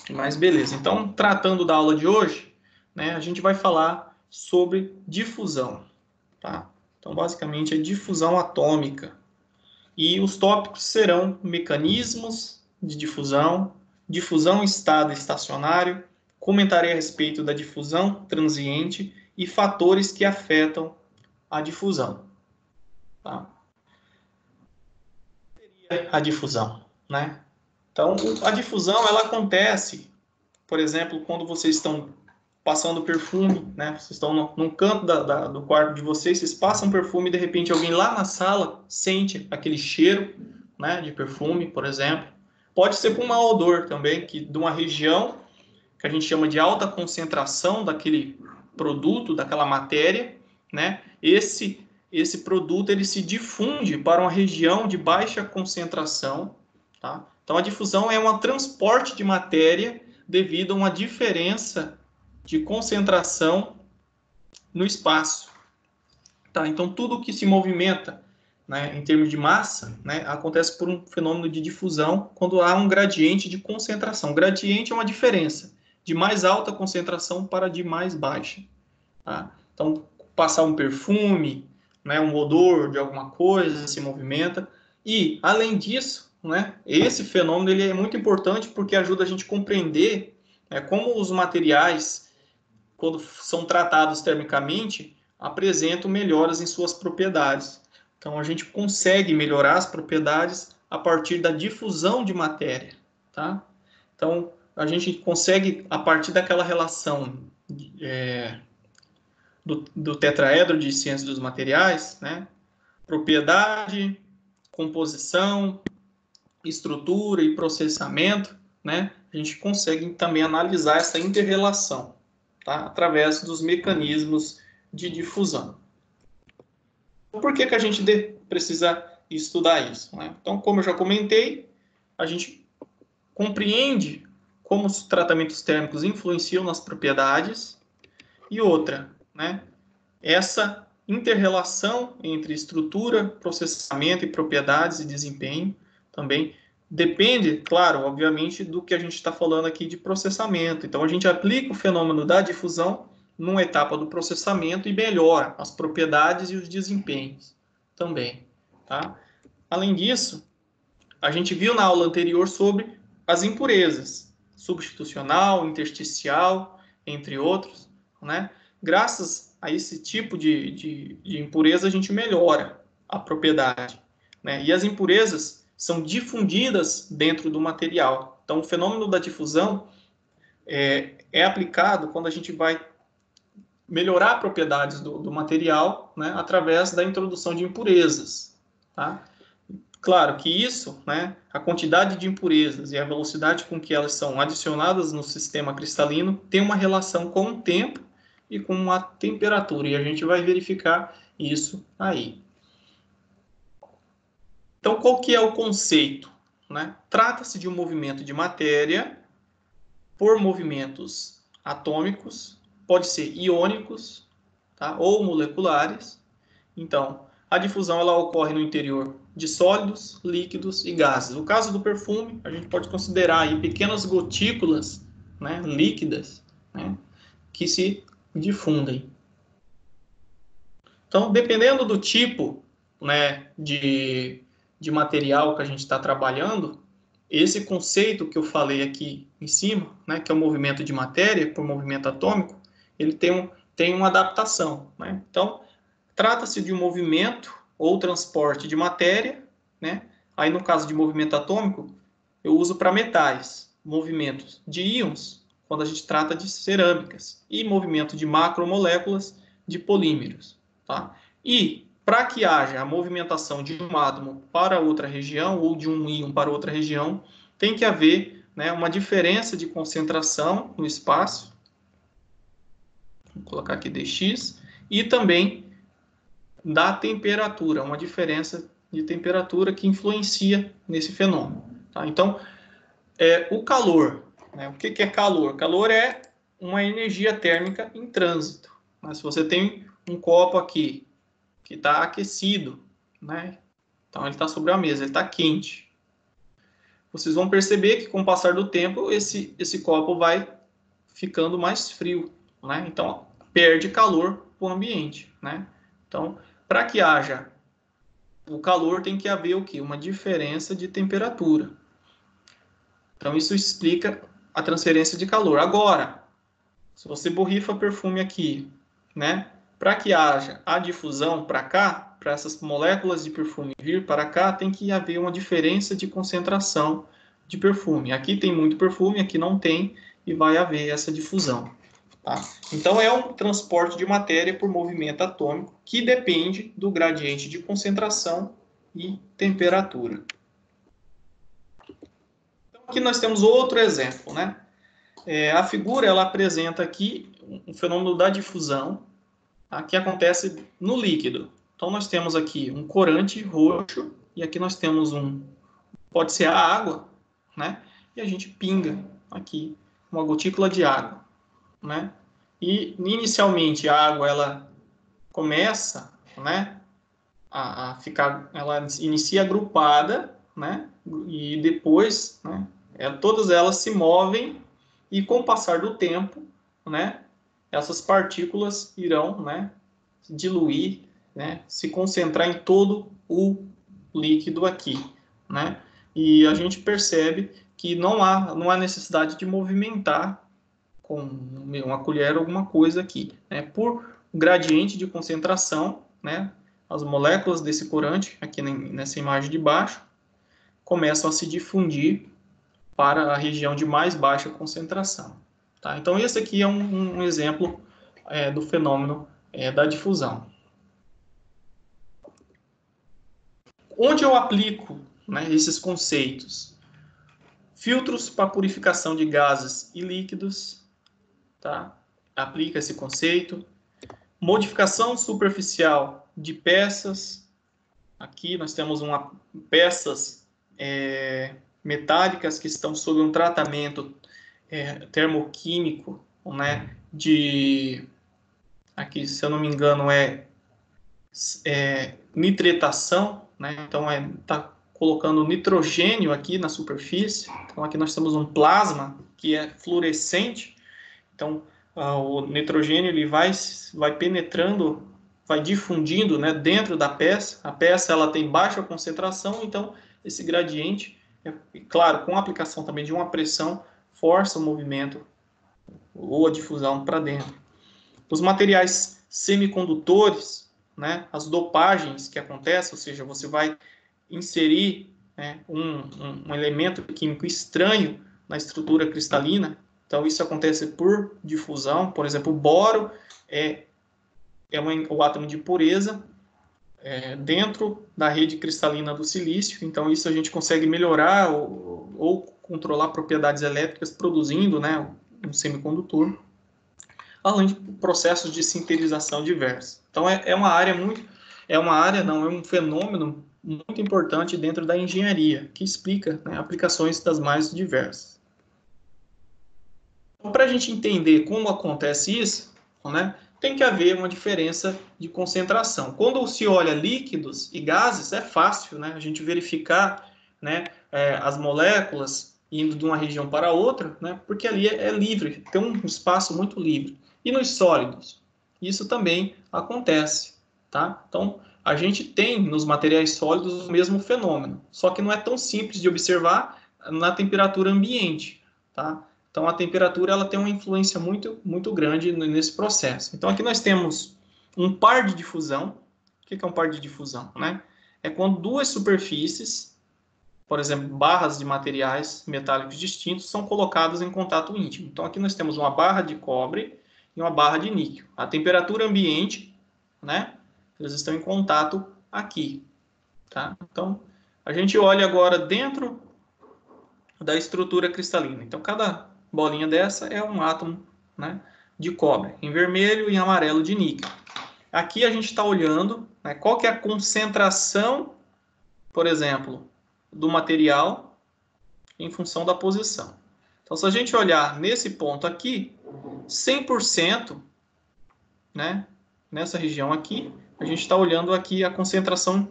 Mas beleza, então tratando da aula de hoje, né, a gente vai falar sobre difusão, tá? Então basicamente é difusão atômica. E os tópicos serão mecanismos de difusão, difusão em estado estacionário, comentarei a respeito da difusão transiente e fatores que afetam a difusão. Tá? A difusão, né? Então, a difusão, ela acontece, por exemplo, quando vocês estão passando perfume, né? Vocês estão num canto do quarto de vocês passam perfume e, de repente, alguém lá na sala sente aquele cheiro, né, de perfume, por exemplo. Pode ser com um mau odor também, de uma região que a gente chama de alta concentração daquele produto, daquela matéria, né? Esse produto ele se difunde para uma região de baixa concentração, tá? Então a difusão é um transporte de matéria devido a uma diferença de concentração no espaço, tá? Então tudo que se movimenta, né, em termos de massa, né, acontece por um fenômeno de difusão quando há um gradiente de concentração. Gradiente é uma diferença de mais alta concentração para de mais baixa. Tá? Então, passar um perfume, né, um odor de alguma coisa se movimenta. E, além disso, né, esse fenômeno ele é muito importante porque ajuda a gente a compreender, né, como os materiais, quando são tratados termicamente, apresentam melhoras em suas propriedades. Então, a gente consegue melhorar as propriedades a partir da difusão de matéria. Tá? Então, a gente consegue, a partir daquela relação do tetraedro de ciência dos materiais, né? Propriedade, composição, estrutura e processamento, né? A gente consegue também analisar essa inter-relação, tá? Através dos mecanismos de difusão. Por que a gente precisa estudar isso, né? Então, como eu já comentei, a gente compreende como os tratamentos térmicos influenciam nas propriedades e outra, né? Essa inter-relação entre estrutura, processamento e propriedades e desempenho também depende, claro, obviamente, do que a gente está falando aqui de processamento. Então, a gente aplica o fenômeno da difusão numa etapa do processamento e melhora as propriedades e os desempenhos também. Tá? Além disso, a gente viu na aula anterior sobre as impurezas, substitucional, intersticial, entre outros, né? Graças a esse tipo de impureza, a gente melhora a propriedade, né? E as impurezas são difundidas dentro do material. Então, o fenômeno da difusão é aplicado quando a gente vai melhorar propriedades do material, né, através da introdução de impurezas. Tá? Claro que isso, né, a quantidade de impurezas e a velocidade com que elas são adicionadas no sistema cristalino tem uma relação com o tempo e com a temperatura, e a gente vai verificar isso aí. Então, qual que é o conceito? Né? Trata-se de um movimento de matéria por movimentos atômicos, pode ser iônicos, tá? Ou moleculares. Então, a difusão ela ocorre no interior de sólidos, líquidos e gases. No caso do perfume, a gente pode considerar aí pequenas gotículas, né, líquidas, né, que se difundem. Então, dependendo do tipo, né, de material que a gente está trabalhando, esse conceito que eu falei aqui em cima, né, que é o movimento de matéria por movimento atômico, ele tem uma adaptação. Né? Então, trata-se de um movimento ou transporte de matéria, né? Aí, no caso de movimento atômico, eu uso para metais, movimentos de íons, quando a gente trata de cerâmicas, e movimento de macromoléculas de polímeros. Tá? E, para que haja a movimentação de um átomo para outra região, ou de um íon para outra região, tem que haver, né, uma diferença de concentração no espaço, vou colocar aqui dx, e também da temperatura, uma diferença de temperatura que influencia nesse fenômeno. Tá? Então, o calor, né? O que é calor? Calor é uma energia térmica em trânsito. Mas se você tem um copo aqui que está aquecido, né? Então ele está sobre a mesa, ele está quente. Vocês vão perceber que com o passar do tempo esse copo vai ficando mais frio, né? Então perde calor para o ambiente, né? Então, para que haja o calor, tem que haver o quê? Uma diferença de temperatura. Então, isso explica a transferência de calor. Agora, se você borrifa perfume aqui, né? Para que haja a difusão para cá, para essas moléculas de perfume vir para cá, tem que haver uma diferença de concentração de perfume. Aqui tem muito perfume, aqui não tem, e vai haver essa difusão. Tá? Então, é um transporte de matéria por movimento atômico que depende do gradiente de concentração e temperatura. Então, aqui nós temos outro exemplo. Né? A figura ela apresenta aqui um fenômeno da difusão, tá? Que acontece no líquido. Então, nós temos aqui um corante roxo e aqui nós temos pode ser a água, né? E a gente pinga aqui uma gotícula de água. Né? E inicialmente a água ela começa, né, a ficar, ela inicia agrupada, né, e depois, né, todas elas se movem e com o passar do tempo, né, essas partículas irão, né, diluir, né, se concentrar em todo o líquido aqui, né? E a gente percebe que não há necessidade de movimentar com uma colher alguma coisa aqui, né? Por gradiente de concentração, né? As moléculas desse corante, aqui nessa imagem de baixo, começam a se difundir para a região de mais baixa concentração. Tá? Então, esse aqui é um exemplo do fenômeno da difusão. Onde eu aplico, né, esses conceitos? Filtros para purificação de gases e líquidos, tá? Aplica esse conceito. Modificação superficial de peças. Aqui nós temos peças metálicas que estão sob um tratamento termoquímico, né? Aqui, se eu não me engano, nitretação, né? Então, está colocando nitrogênio aqui na superfície. Então, aqui nós temos um plasma que é fluorescente. Então, o nitrogênio ele vai penetrando, vai difundindo, né, dentro da peça. A peça ela tem baixa concentração, então esse gradiente, claro, com a aplicação também de uma pressão, força o movimento ou a difusão para dentro. Os materiais semicondutores, né, as dopagens que acontecem, ou seja, você vai inserir, né, um elemento químico estranho na estrutura cristalina, Então, isso acontece por difusão. Por exemplo, o boro o átomo de pureza dentro da rede cristalina do silício. Então, isso a gente consegue melhorar ou controlar propriedades elétricas produzindo, né, um semicondutor, além de processos de sintetização diversos. Então, é um fenômeno muito importante dentro da engenharia, que explica, né, aplicações das mais diversas. Então, para a gente entender como acontece isso, né, tem que haver uma diferença de concentração. Quando se olha líquidos e gases, é fácil, né, a gente verificar, né, as moléculas indo de uma região para outra, né, porque ali é livre, tem um espaço muito livre. E nos sólidos, isso também acontece, tá? Então, a gente tem nos materiais sólidos o mesmo fenômeno, só que não é tão simples de observar na temperatura ambiente, tá? Então, a temperatura ela tem uma influência muito, muito grande nesse processo. Então, aqui nós temos um par de difusão. O que é um par de difusão, né? É quando duas superfícies, por exemplo, barras de materiais metálicos distintos, são colocadas em contato íntimo. Então, aqui nós temos uma barra de cobre e uma barra de níquel. A temperatura ambiente, né? Eles estão em contato aqui, tá? Então, a gente olha agora dentro da estrutura cristalina. Então, cada bolinha dessa é um átomo, né, de cobre, em vermelho e em amarelo de níquel. Aqui a gente está olhando, né, qual que é a concentração, por exemplo, do material em função da posição. Então, se a gente olhar nesse ponto aqui, 100%, né, nessa região aqui, a gente está olhando aqui a concentração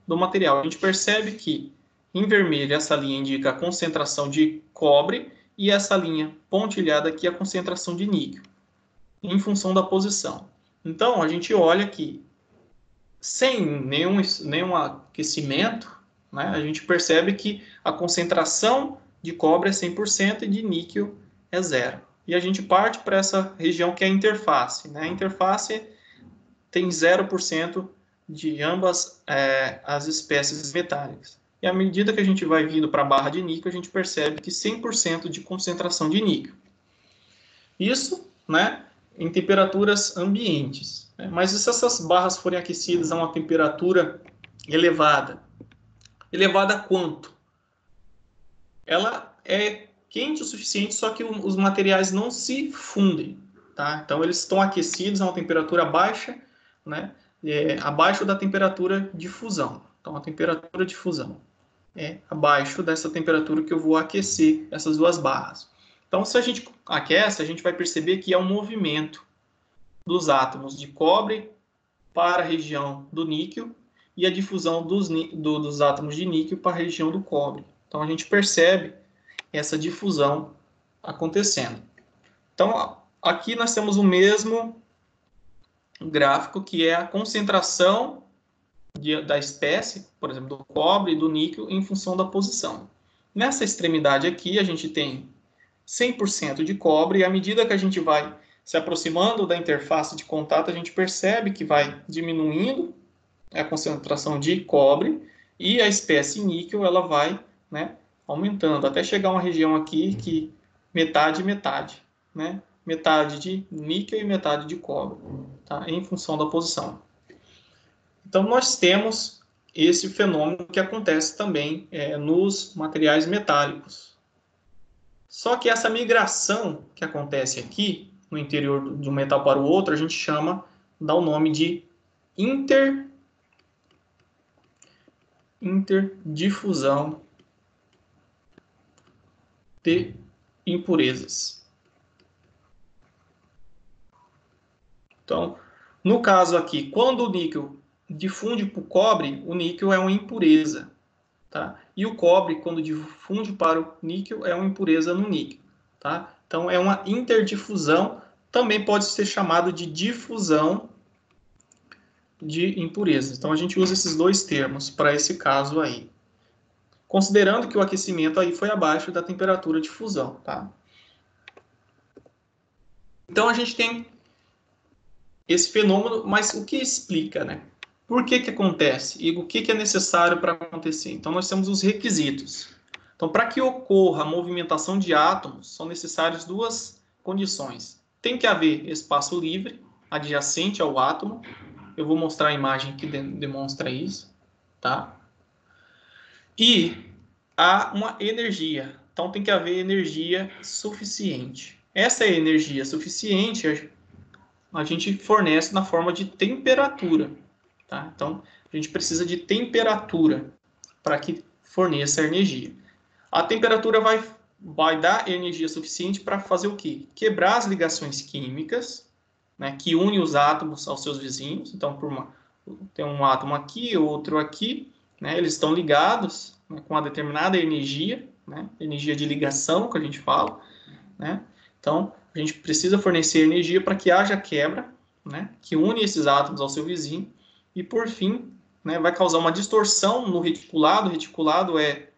do material. A gente percebe que em vermelho essa linha indica a concentração de cobre e essa linha pontilhada aqui a concentração de níquel, em função da posição. Então, a gente olha aqui, sem nenhum aquecimento, né, a gente percebe que a concentração de cobre é 100% e de níquel é 0. E a gente parte para essa região que é a interface, né? A interface tem 0% de ambas as espécies metálicas. E à medida que a gente vai vindo para a barra de níquel, a gente percebe que 100% de concentração de níquel. Isso, né, em temperaturas ambientes. Mas se essas barras forem aquecidas a uma temperatura elevada, elevada a quanto? Ela é quente o suficiente, só que os materiais não se fundem, tá? Então, eles estão aquecidos a uma temperatura baixa, né, abaixo da temperatura de fusão. Então, a temperatura de fusão é abaixo dessa temperatura que eu vou aquecer essas duas barras. Então, se a gente aquece, a gente vai perceber que é um movimento dos átomos de cobre para a região do níquel e a difusão dos átomos de níquel para a região do cobre. Então, a gente percebe essa difusão acontecendo. Então, aqui nós temos o mesmo gráfico, que é a concentração da espécie, por exemplo, do cobre e do níquel, em função da posição. Nessa extremidade aqui, a gente tem 100% de cobre, e à medida que a gente vai se aproximando da interface de contato, a gente percebe que vai diminuindo a concentração de cobre, e a espécie níquel ela vai, né, aumentando, até chegar a uma região aqui que metade, né? Metade de níquel e metade de cobre, tá? Em função da posição. Então, nós temos esse fenômeno que acontece também nos materiais metálicos. Só que essa migração que acontece aqui, no interior de um metal para o outro, a gente dá o nome de interdifusão de impurezas. Então, no caso aqui, quando o níquel difunde para o cobre, o níquel é uma impureza, tá? E o cobre, quando difunde para o níquel, é uma impureza no níquel, tá? Então, é uma interdifusão, também pode ser chamado de difusão de impurezas. Então, a gente usa esses dois termos para esse caso aí, considerando que o aquecimento aí foi abaixo da temperatura de fusão, tá? Então, a gente tem esse fenômeno, mas o que explica, né? Por que acontece? E o que é necessário para acontecer? Então, nós temos os requisitos. Então, para que ocorra a movimentação de átomos, são necessárias duas condições. Tem que haver espaço livre adjacente ao átomo. Eu vou mostrar a imagem que demonstra isso, tá? E há uma energia. Então, tem que haver energia suficiente. Essa energia suficiente a gente fornece na forma de temperatura, tá? Então, a gente precisa de temperatura para que forneça a energia. A temperatura vai dar energia suficiente para fazer o quê? Quebrar as ligações químicas, né, que unem os átomos aos seus vizinhos. Então, tem um átomo aqui, outro aqui, né, eles estão ligados, né, com uma determinada energia, né, energia de ligação, que a gente fala, né? Então, a gente precisa fornecer energia para que haja quebra, né, que une esses átomos ao seu vizinho, e, por fim, né, vai causar uma distorção no reticulado. O reticulado é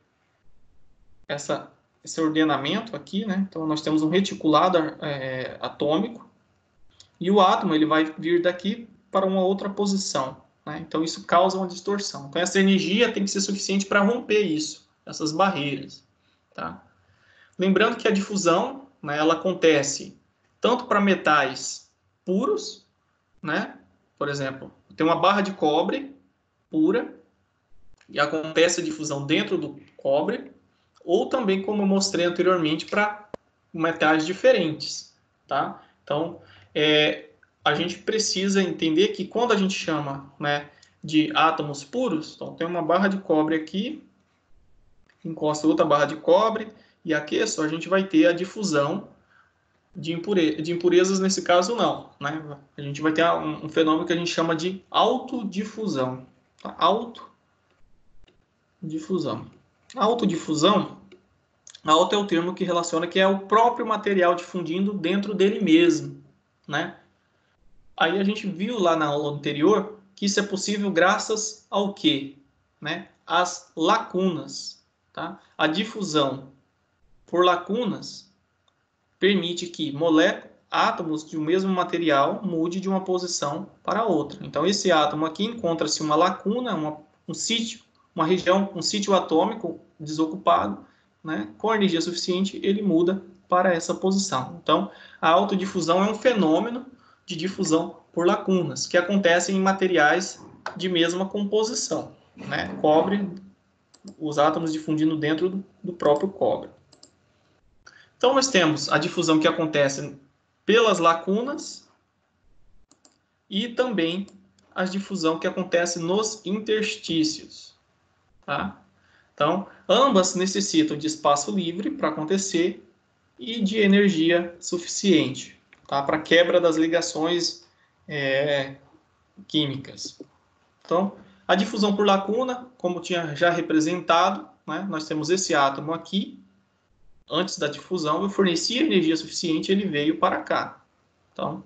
esse ordenamento aqui, né? Então, nós temos um reticulado atômico, e o átomo ele vai vir daqui para uma outra posição, né? Então, isso causa uma distorção. Então, essa energia tem que ser suficiente para romper isso, essas barreiras, tá? Lembrando que a difusão, né, ela acontece tanto para metais puros, né? Por exemplo, tem uma barra de cobre pura e acontece a difusão dentro do cobre, ou também, como eu mostrei anteriormente, para metais diferentes, tá? Então, a gente precisa entender que quando a gente chama, né, de átomos puros, então tem uma barra de cobre aqui, encosta outra barra de cobre e aqueço, a gente vai ter a difusão de impurezas. Nesse caso não, né? A gente vai ter um fenômeno que a gente chama de autodifusão, tá? Autodifusão. Autodifusão, auto é o termo que relaciona que é o próprio material difundindo dentro dele mesmo, né? Aí a gente viu lá na aula anterior que isso é possível graças ao quê? Né? As lacunas, tá? A difusão por lacunas permite que átomos de um mesmo material mude de uma posição para outra. Então, esse átomo aqui encontra-se uma lacuna, um sítio, uma região, um sítio atômico desocupado, né? Com energia suficiente, ele muda para essa posição. Então, a autodifusão é um fenômeno de difusão por lacunas, que acontecem em materiais de mesma composição, né? Cobre, os átomos difundindo dentro do próprio cobre. Então, nós temos a difusão que acontece pelas lacunas e também a difusão que acontece nos interstícios, tá? Então, ambas necessitam de espaço livre para acontecer e de energia suficiente, tá? Para quebra das ligações químicas. Então, a difusão por lacuna, como tinha já representado, né? Nós temos esse átomo aqui. Antes da difusão, eu fornecia energia suficiente, ele veio para cá. Então,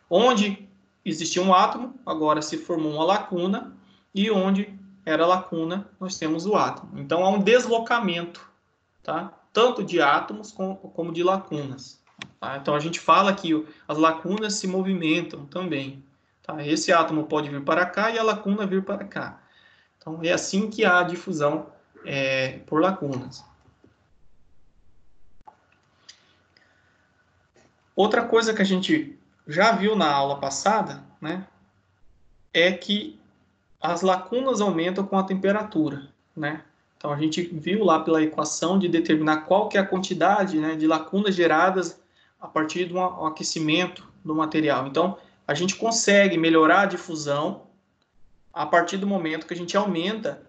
onde existia um átomo, agora se formou uma lacuna, e onde era lacuna, nós temos o átomo. Então, há um deslocamento, tá? Tanto de átomos como de lacunas. Tá? Então, a gente fala que as lacunas se movimentam também. Tá? Esse átomo pode vir para cá e a lacuna vir para cá. Então, é assim que há a difusão por lacunas. Outra coisa que a gente já viu na aula passada, né, é que as lacunas aumentam com a temperatura, né? Então, a gente viu lá pela equação de determinar qual que é a quantidade, né, de lacunas geradas a partir do aquecimento do material. Então, a gente consegue melhorar a difusão a partir do momento que a gente aumenta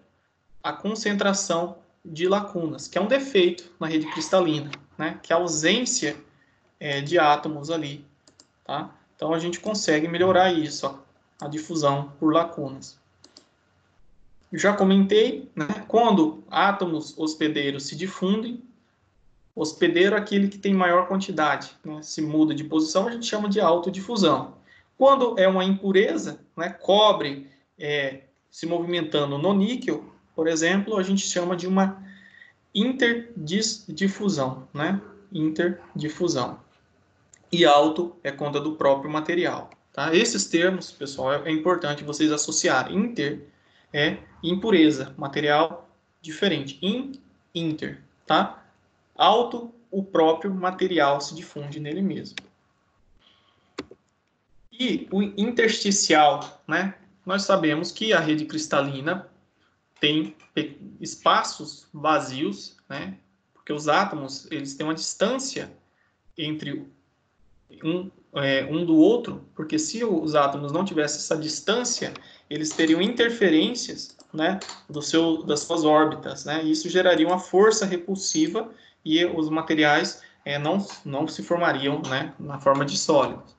a concentração de lacunas, que é um defeito na rede cristalina, né, que é a ausência de átomos ali, tá? Então, a gente consegue melhorar isso, a difusão por lacunas. Já comentei, né? Quando átomos hospedeiros se difundem, hospedeiro é aquele que tem maior quantidade, né? Se muda de posição, a gente chama de autodifusão. Quando é uma impureza, né? Cobre se movimentando no níquel, por exemplo, a gente chama de uma interdifusão, né? Interdifusão. E auto é conta do próprio material, tá? Esses termos, pessoal, é importante vocês associarem. Inter é impureza, material diferente. Inter, tá? O próprio material se difunde nele mesmo. E o intersticial, né? Nós sabemos que a rede cristalina tem espaços vazios, né? Porque os átomos, eles têm uma distância entre um do outro, porque se os átomos não tivessem essa distância, eles teriam interferências, né, das suas órbitas, né? E isso geraria uma força repulsiva e os materiais não se formariam, né, na forma de sólidos.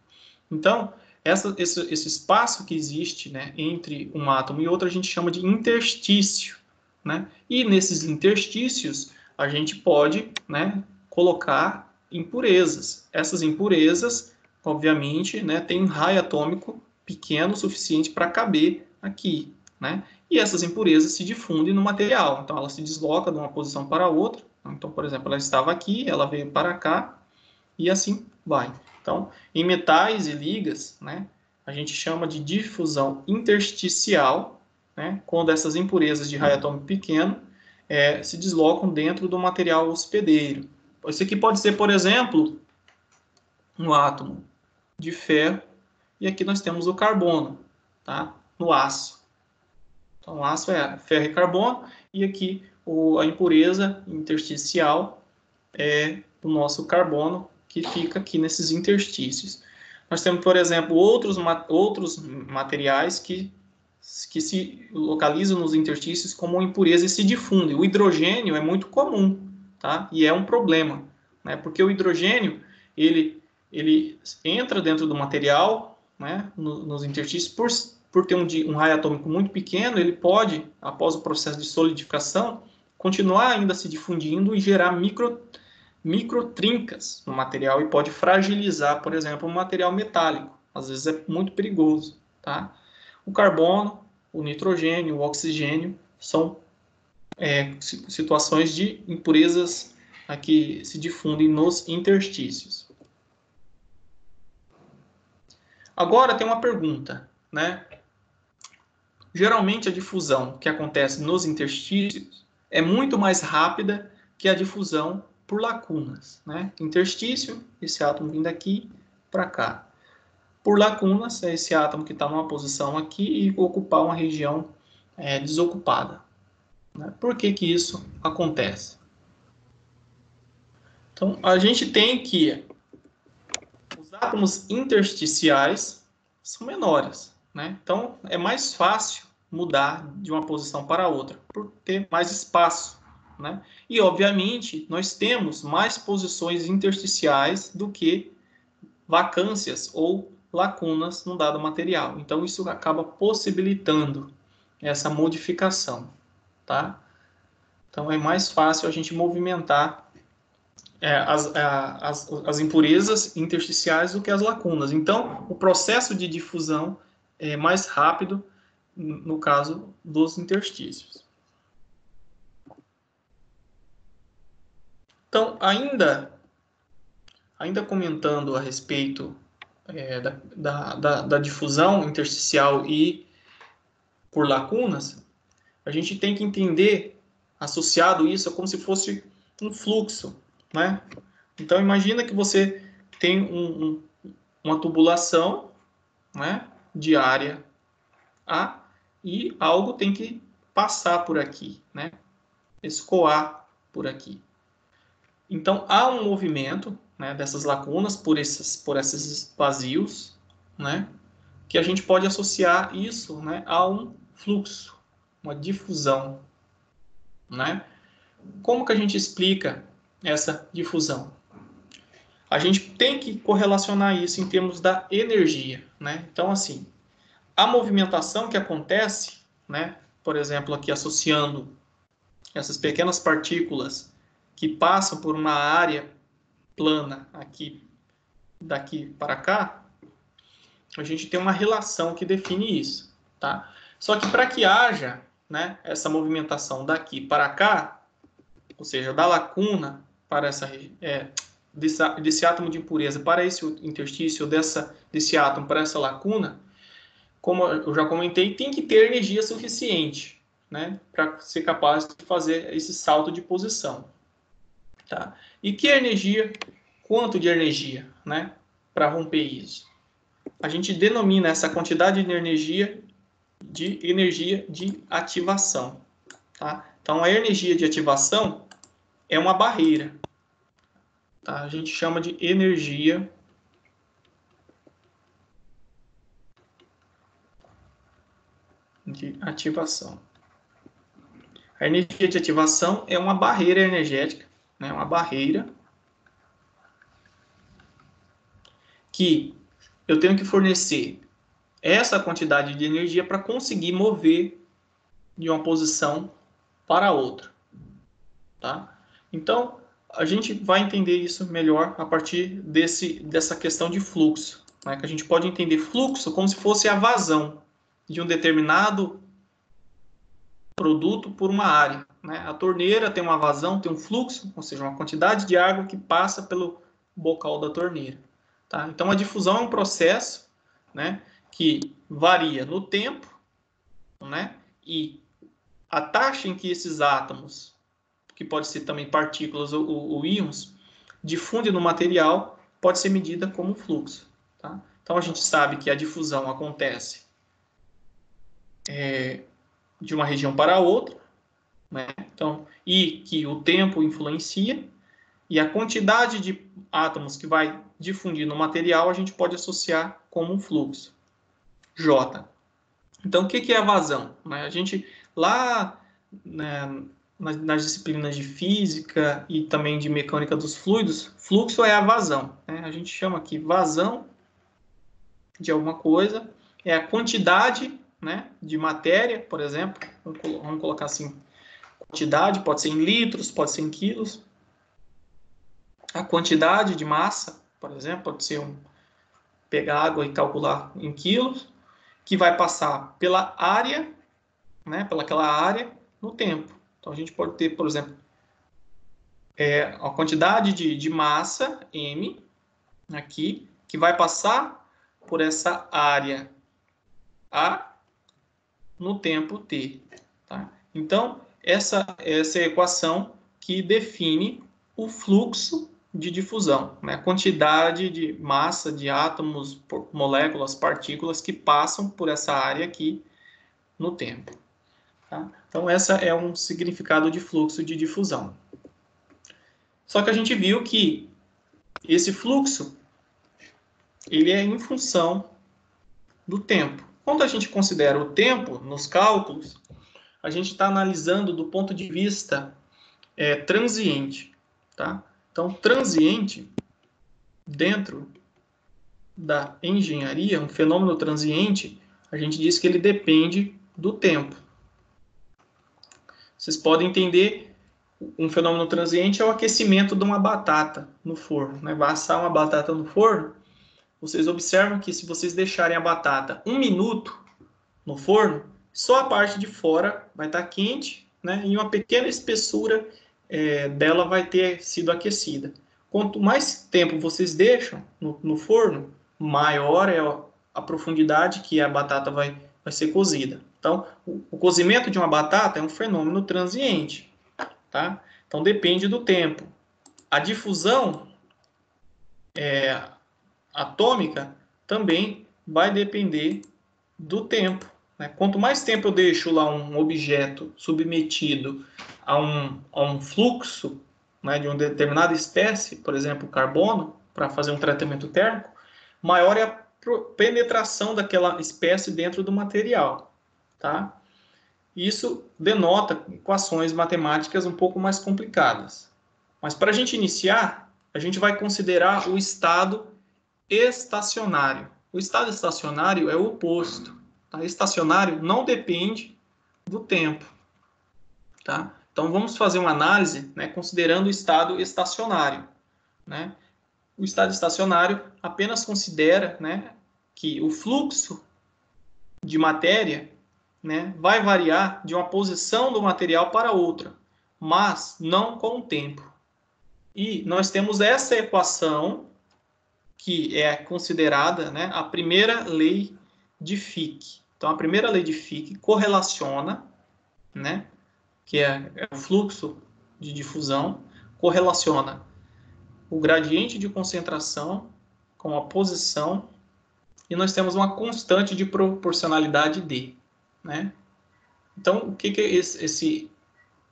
Então, esse espaço que existe, né, entre um átomo e outro, a gente chama de interstício, né? E nesses interstícios, a gente pode, né, colocar impurezas. Essas impurezas, obviamente, né, têm um raio atômico pequeno o suficiente para caber aqui, né? E essas impurezas se difundem no material. Então, ela se desloca de uma posição para outra. Então, por exemplo, ela estava aqui, ela veio para cá, e assim vai. Então, em metais e ligas, né, a gente chama de difusão intersticial, né, quando essas impurezas de raio atômico pequeno se deslocam dentro do material hospedeiro. Isso aqui pode ser, por exemplo, um átomo de ferro, e aqui nós temos o carbono, tá, no aço. Então, o aço é ferro e carbono, e aqui a impureza intersticial é o nosso carbono, que fica aqui nesses interstícios. Nós temos, por exemplo, outros materiais que se localizam nos interstícios como impureza e se difundem. O hidrogênio é muito comum, tá? E é um problema, né? Porque o hidrogênio, ele entra dentro do material, né, nos interstícios, por ter um raio atômico muito pequeno, ele pode, após o processo de solidificação, continuar ainda se difundindo e gerar microtrincas no material e pode fragilizar, por exemplo, um material metálico. Às vezes é muito perigoso, tá? O carbono, o nitrogênio, o oxigênio são situações de impurezas que se difundem nos interstícios. Agora tem uma pergunta, né? Geralmente a difusão que acontece nos interstícios é muito mais rápida que a difusão por lacunas, né? Interstício, esse átomo vindo aqui para cá. Por lacunas, é esse átomo que está numa posição aqui e ocupar uma região desocupada. Né? Por que que isso acontece? Então, a gente tem que os átomos intersticiais são menores, né? Então, é mais fácil mudar de uma posição para outra, por ter mais espaço, né? E, obviamente, nós temos mais posições intersticiais do que vacâncias ou lacunas num dado material. Então, isso acaba possibilitando essa modificação, tá? Então, é mais fácil a gente movimentar as impurezas intersticiais do que as lacunas. Então, o processo de difusão é mais rápido no caso dos interstícios. Então, ainda comentando a respeito da difusão intersticial e por lacunas, a gente tem que entender, associado isso, como se fosse um fluxo, né? Então, imagina que você tem uma tubulação, né, de área A e algo tem que passar por aqui, né? Escoar por aqui. Então, há um movimento, né, dessas lacunas por esses vazios, né, que a gente pode associar isso, né, a um fluxo, uma difusão, né? Como que a gente explica essa difusão? A gente tem que correlacionar isso em termos da energia, né? Então, assim, a movimentação que acontece, né, por exemplo, aqui associando essas pequenas partículas que passam por uma área plana aqui, daqui para cá, a gente tem uma relação que define isso, tá? Só que para que haja, né, essa movimentação daqui para cá, ou seja, da lacuna para desse átomo de impureza para esse interstício, desse átomo para essa lacuna, como eu já comentei, tem que ter energia suficiente, né, para ser capaz de fazer esse salto de posição. Tá? E que energia, quanto de energia, né, para romper isso? A gente denomina essa quantidade de energia de ativação. Tá? Então, a energia de ativação é uma barreira. Tá? A gente chama de energia de ativação. A energia de ativação é uma barreira energética, né? Uma barreira que eu tenho que fornecer essa quantidade de energia para conseguir mover de uma posição para outra. Tá? Então, a gente vai entender isso melhor a partir dessa questão de fluxo. Né? Que a gente pode entender fluxo como se fosse a vazão de um determinado produto por uma área. Né? A torneira tem uma vazão, tem um fluxo, ou seja, uma quantidade de água que passa pelo bocal da torneira. Tá? Então, a difusão é um processo, né, que varia no tempo, né, e a taxa em que esses átomos, que pode ser também partículas ou íons, difundem no material, pode ser medida como fluxo. Tá? Então, a gente sabe que a difusão acontece de uma região para outra, né? Então, e que o tempo influencia, e a quantidade de átomos que vai difundir no material a gente pode associar como um fluxo, J. Então, o que é a vazão? A gente, lá, né, nas disciplinas de física e também de mecânica dos fluidos, fluxo é a vazão. Né? A gente chama aqui vazão de alguma coisa, é a quantidade, né, de matéria, por exemplo, vamos colocar assim, quantidade, pode ser em litros, pode ser em quilos. A quantidade de massa, por exemplo, pode ser pegar água e calcular em quilos, que vai passar pela área, né, pelaquela área, no tempo. Então, a gente pode ter, por exemplo, a quantidade de massa, M, aqui, que vai passar por essa área A no tempo T. Tá? Então, essa é a equação que define o fluxo de difusão, né? A quantidade de massa de átomos, moléculas, partículas que passam por essa área aqui no tempo. Tá? Então, essa é um significado de fluxo de difusão. Só que a gente viu que esse fluxo ele é em função do tempo. Quando a gente considera o tempo nos cálculos, a gente está analisando do ponto de vista transiente. Tá? Então, transiente, dentro da engenharia, um fenômeno transiente, a gente diz que ele depende do tempo. Vocês podem entender, um fenômeno transiente é o aquecimento de uma batata no forno. Né? Vai assar uma batata no forno, vocês observam que se vocês deixarem a batata 1 minuto no forno, só a parte de fora vai estar quente, né? E uma pequena espessura dela vai ter sido aquecida. Quanto mais tempo vocês deixam no forno, maior é a profundidade que a batata vai ser cozida. Então, o cozimento de uma batata é um fenômeno transiente. Tá? Então, depende do tempo. A difusão atômica também vai depender do tempo. Né? Quanto mais tempo eu deixo lá um objeto submetido a um fluxo, né, de uma determinada espécie, por exemplo, carbono, para fazer um tratamento térmico, maior é a penetração daquela espécie dentro do material. Tá? Isso denota equações matemáticas um pouco mais complicadas. Mas para a gente iniciar, a gente vai considerar o estado estacionário. O estado estacionário é o oposto. Tá? Estacionário não depende do tempo. Tá? Então, vamos fazer uma análise, né, considerando o estado estacionário. Né? O estado estacionário apenas considera, né, que o fluxo de matéria, né, vai variar de uma posição do material para outra, mas não com o tempo. E nós temos essa equação, que é considerada, né, a primeira lei de Fick. Então, a primeira lei de Fick correlaciona, né, que é o fluxo de difusão, correlaciona o gradiente de concentração com a posição, e nós temos uma constante de proporcionalidade D, né? Então, o que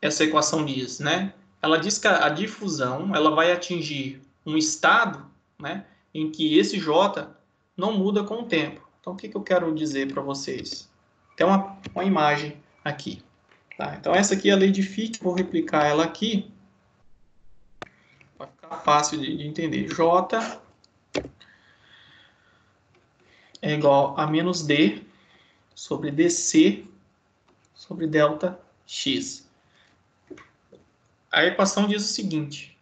essa equação diz, né? Ela diz que a difusão ela vai atingir um estado, né, em que esse J não muda com o tempo. Então, o que eu quero dizer para vocês? Tem uma imagem aqui. Tá? Então, essa aqui é a lei de Fick, vou replicar ela aqui, para ficar fácil de entender. J é igual a menos D sobre dC sobre delta X. A equação diz o seguinte,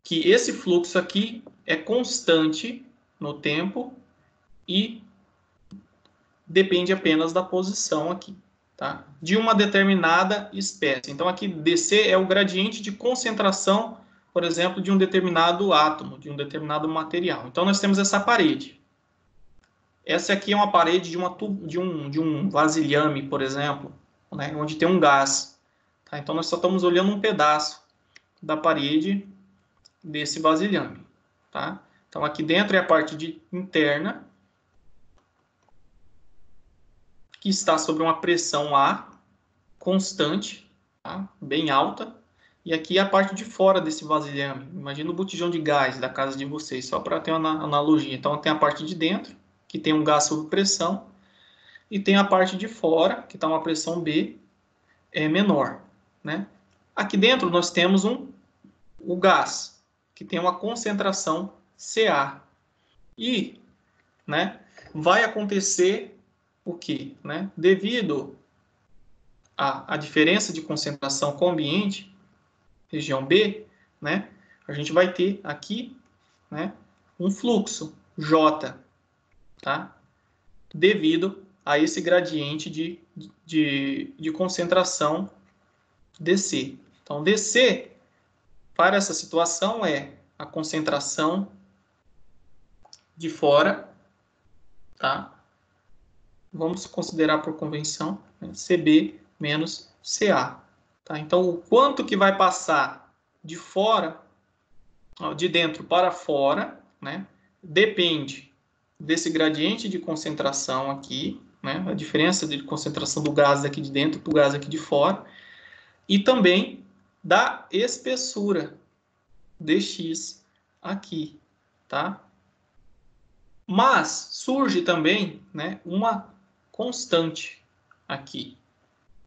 que esse fluxo aqui é constante no tempo e depende apenas da posição aqui, tá? De uma determinada espécie. Então, aqui dC é o gradiente de concentração, por exemplo, de um determinado átomo, de um determinado material. Então, nós temos essa parede. Essa aqui é uma parede de um vasilhame, por exemplo, né, onde tem um gás. Tá? Então, nós só estamos olhando um pedaço da parede desse vasilhame. Tá? Então, aqui dentro é a parte interna, que está sob uma pressão A constante, tá? Bem alta. E aqui é a parte de fora desse vasilhame. Imagina o botijão de gás da casa de vocês, só para ter uma analogia. Então, tem a parte de dentro, que tem um gás sob pressão, e tem a parte de fora, que está uma pressão B menor. Né? Aqui dentro nós temos o gás, que tem uma concentração Ca. E, né, vai acontecer o quê? Né? Devido à diferença de concentração com o ambiente, região B, né, a gente vai ter aqui, né, um fluxo J, tá? Devido a esse gradiente de concentração dC. Então, dC, para essa situação, é a concentração de fora, tá? Vamos considerar por convenção, né, CB menos CA. Tá? Então, o quanto que vai passar de fora, de dentro para fora, né, depende desse gradiente de concentração aqui, né, a diferença de concentração do gás aqui de dentro para o gás aqui de fora, e também da espessura dx aqui, tá? Mas surge também, né, uma constante aqui,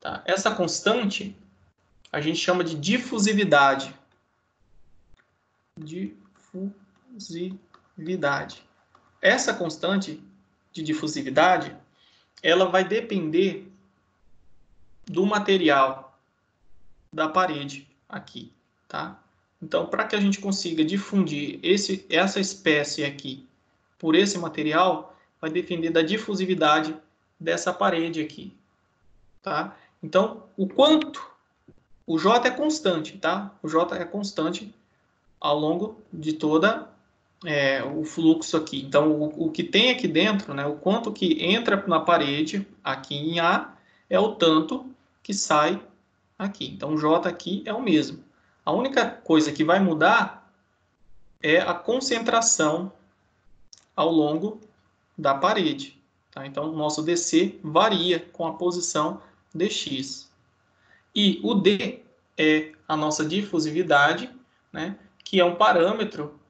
tá? Essa constante a gente chama de difusividade. Difusividade. Essa constante de difusividade, ela vai depender do material da parede aqui, tá? Então, para que a gente consiga difundir essa espécie aqui por esse material, vai depender da difusividade dessa parede aqui, tá? Então, o quanto, o J é constante, tá? O J é constante ao longo de toda o fluxo aqui. Então, o que tem aqui dentro, né, o quanto que entra na parede aqui em A é o tanto que sai aqui. Então, o J aqui é o mesmo. A única coisa que vai mudar é a concentração ao longo da parede. Tá? Então, o nosso DC varia com a posição dx. E o D é a nossa difusividade, né, que é um parâmetro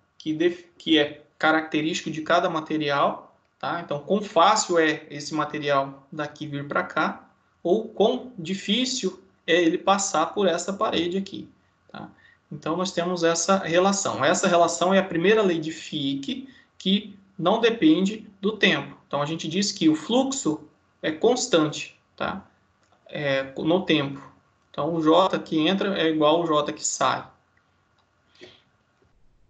que é característico de cada material. Tá? Então, quão fácil é esse material daqui vir para cá, ou quão difícil é ele passar por essa parede aqui. Tá? Então, nós temos essa relação. Essa relação é a primeira lei de Fick, que não depende do tempo. Então, a gente diz que o fluxo é constante, tá? No tempo. Então, o J que entra é igual ao J que sai.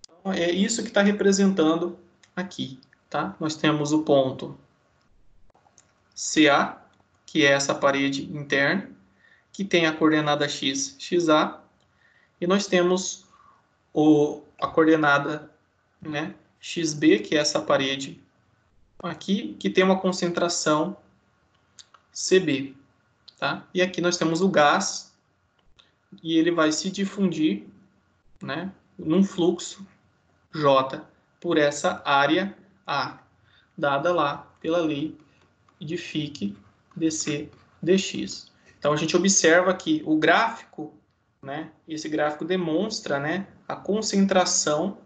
Então, é isso que está representando aqui. Tá? Nós temos o ponto CA, que é essa parede interna, que tem a coordenada x, xa, e nós temos a coordenada, né, xb, que é essa parede aqui, que tem uma concentração CB. Tá? E aqui nós temos o gás, e ele vai se difundir né, num fluxo J por essa área A, dada lá pela lei de Fick dC dx. Então, a gente observa que o gráfico, né, esse gráfico demonstra, né, a concentração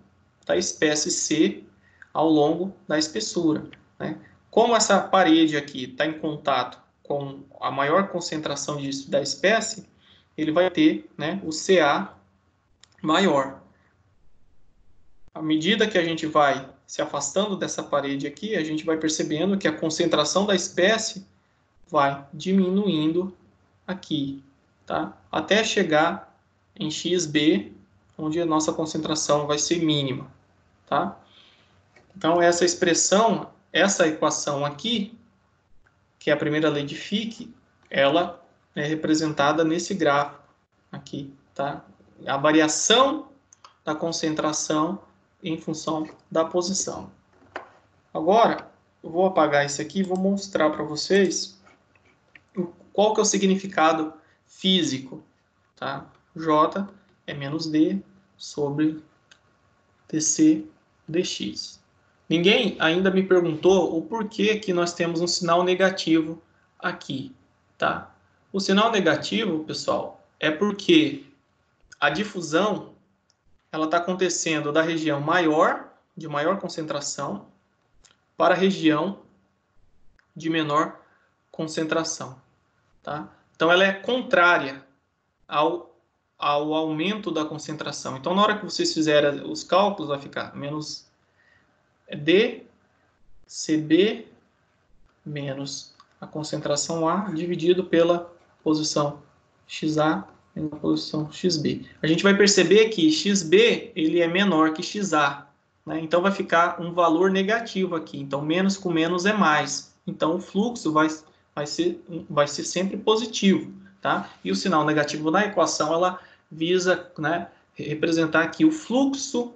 da espécie C ao longo da espessura, né? Como essa parede aqui está em contato com a maior concentração da espécie, ele vai ter, né, o Ca maior. À medida que a gente vai se afastando dessa parede aqui, a gente vai percebendo que a concentração da espécie vai diminuindo aqui, tá? Até chegar em XB, onde a nossa concentração vai ser mínima, tá? Então, essa expressão, essa equação aqui, que é a primeira lei de Fick, ela é representada nesse gráfico aqui, tá? A variação da concentração em função da posição. Agora, eu vou apagar isso aqui e vou mostrar para vocês qual que é o significado físico, tá? J é menos D sobre dC dx. Ninguém ainda me perguntou o porquê que nós temos um sinal negativo aqui, tá? O sinal negativo, pessoal, é porque a difusão ela está acontecendo da região maior, de maior concentração, para a região de menor concentração, tá? Então, ela é contrária ao aumento da concentração. Então, na hora que vocês fizerem os cálculos, vai ficar menos D, CB, menos a concentração A, dividido pela posição XA menos a posição XB. A gente vai perceber que XB ele é menor que XA, né? Então, vai ficar um valor negativo aqui. Então, menos com menos é mais. Então, o fluxo vai ser sempre positivo, tá? E o sinal negativo na equação, ela visa, né, representar que o fluxo,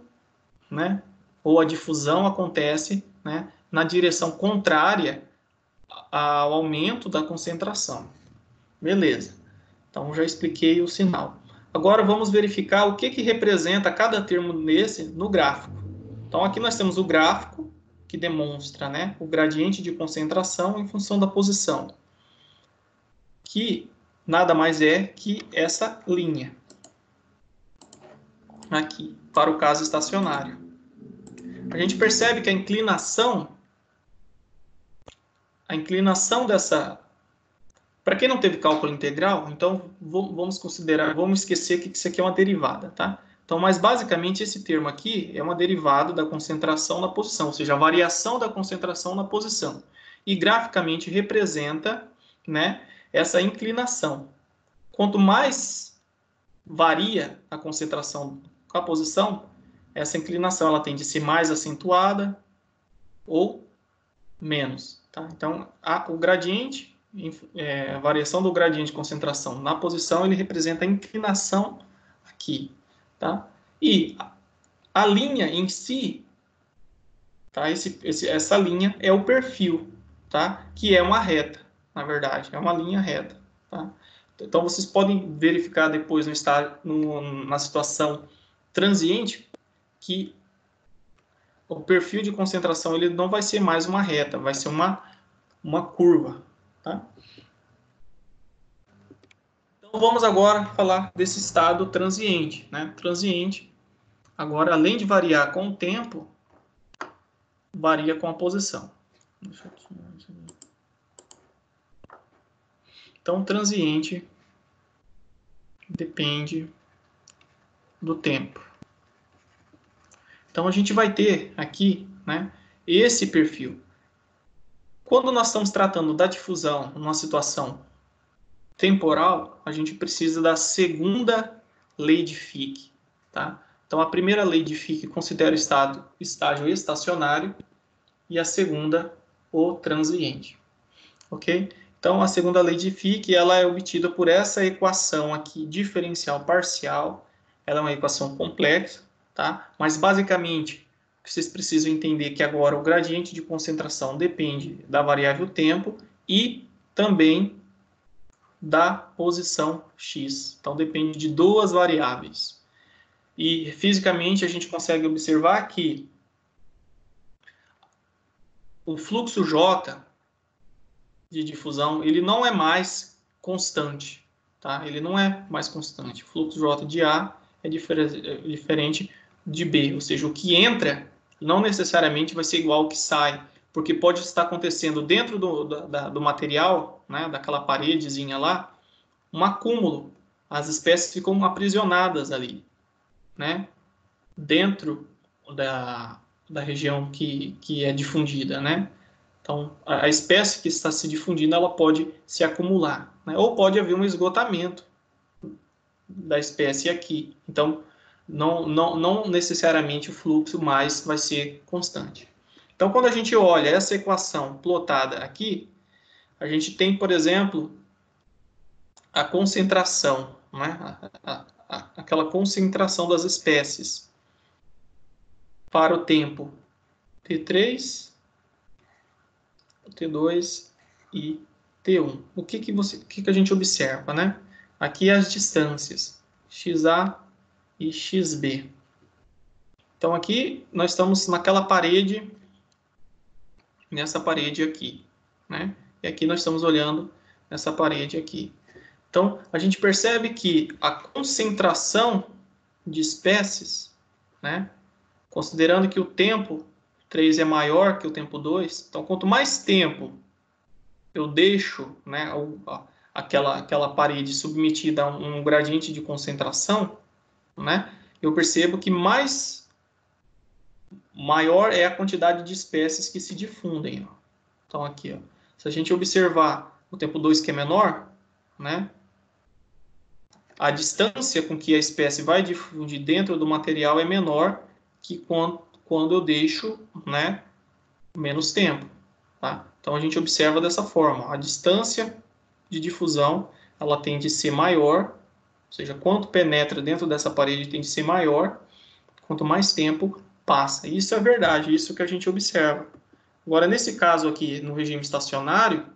né, ou a difusão acontece, né, na direção contrária ao aumento da concentração. Beleza. Então, já expliquei o sinal. Agora, vamos verificar o que representa cada termo desse no gráfico. Então, aqui nós temos o gráfico, que demonstra, né, o gradiente de concentração em função da posição, que nada mais é que essa linha aqui, para o caso estacionário. A gente percebe que a inclinação dessa... Para quem não teve cálculo integral, então vamos esquecer que isso aqui é uma derivada, tá? Então, mas basicamente esse termo aqui é uma derivada da concentração na posição, ou seja, a variação da concentração na posição. E graficamente representa, né, essa inclinação. Quanto mais varia a concentração com a posição, essa inclinação ela tende a ser mais acentuada ou menos, tá? Então, o gradiente, a variação do gradiente de concentração na posição, ele representa a inclinação aqui, tá? E a linha em si, tá? Essa linha é o perfil, tá? Que é uma reta, na verdade, é uma linha reta, tá? Então, vocês podem verificar depois na situação transiente que o perfil de concentração ele não vai ser mais uma reta, vai ser uma curva, tá? Então, vamos agora falar desse estado transiente, né? Transiente, agora, além de variar com o tempo, varia com a posição. Então, transiente depende do tempo. Então, a gente vai ter aqui, né, esse perfil. Quando nós estamos tratando da difusão numa situação temporal, a gente precisa da segunda lei de Fick, tá? Então, a primeira lei de Fick considera o estágio estacionário e a segunda, o transiente, ok? Então, a segunda lei de Fick, ela é obtida por essa equação aqui, diferencial parcial. Ela é uma equação complexa, tá? Mas, basicamente, vocês precisam entender que agora o gradiente de concentração depende da variável tempo e também da posição x. Então, depende de duas variáveis. E fisicamente a gente consegue observar que o fluxo J de difusão, ele não é mais constante, tá? Ele não é mais constante. O fluxo J de A é diferente de B, ou seja, o que entra não necessariamente vai ser igual ao que sai, porque pode estar acontecendo dentro do material, né, daquela paredezinha lá, um acúmulo. As espécies ficam aprisionadas ali, né, dentro da região que é difundida, né? Então, a espécie que está se difundindo, ela pode se acumular, né? Ou pode haver um esgotamento da espécie aqui. Então, não necessariamente o fluxo mais vai ser constante. Então, quando a gente olha essa equação plotada aqui, a gente tem, por exemplo, a concentração, né? Aquela concentração das espécies para o tempo T3, T2 e T1. O que a gente observa, né? Aqui as distâncias, XA e XB. Então, aqui nós estamos naquela parede, nessa parede aqui, né? E aqui nós estamos olhando nessa parede aqui. Então, a gente percebe que a concentração de espécies, né? Considerando que o tempo 3 é maior que o tempo 2, então, quanto mais tempo eu deixo, né, aquela parede submetida a um gradiente de concentração, né, eu percebo que maior é a quantidade de espécies que se difundem. Ó. Então, aqui, ó, se a gente observar o tempo 2 que é menor, né, a distância com que a espécie vai difundir dentro do material é menor que quando eu deixo, né, menos tempo. Tá? Então, a gente observa dessa forma. A distância de difusão ela tende a ser maior, ou seja, quanto penetra dentro dessa parede tende a ser maior, quanto mais tempo passa. Isso é verdade, isso que a gente observa. Agora, nesse caso aqui, no regime estacionário,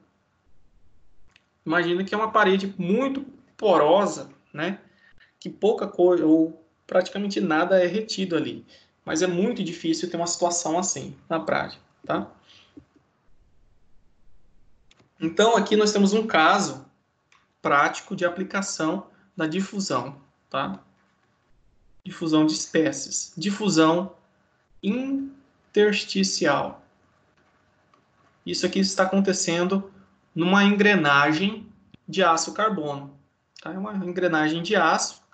imagina que é uma parede muito porosa, né? Que pouca coisa, ou praticamente nada é retido ali. Mas é muito difícil ter uma situação assim na prática, tá? Então, aqui nós temos um caso prático de aplicação da difusão, tá? Difusão de espécies. Difusão intersticial. Isso aqui está acontecendo numa engrenagem de aço-carbono. Tá? É uma engrenagem de aço.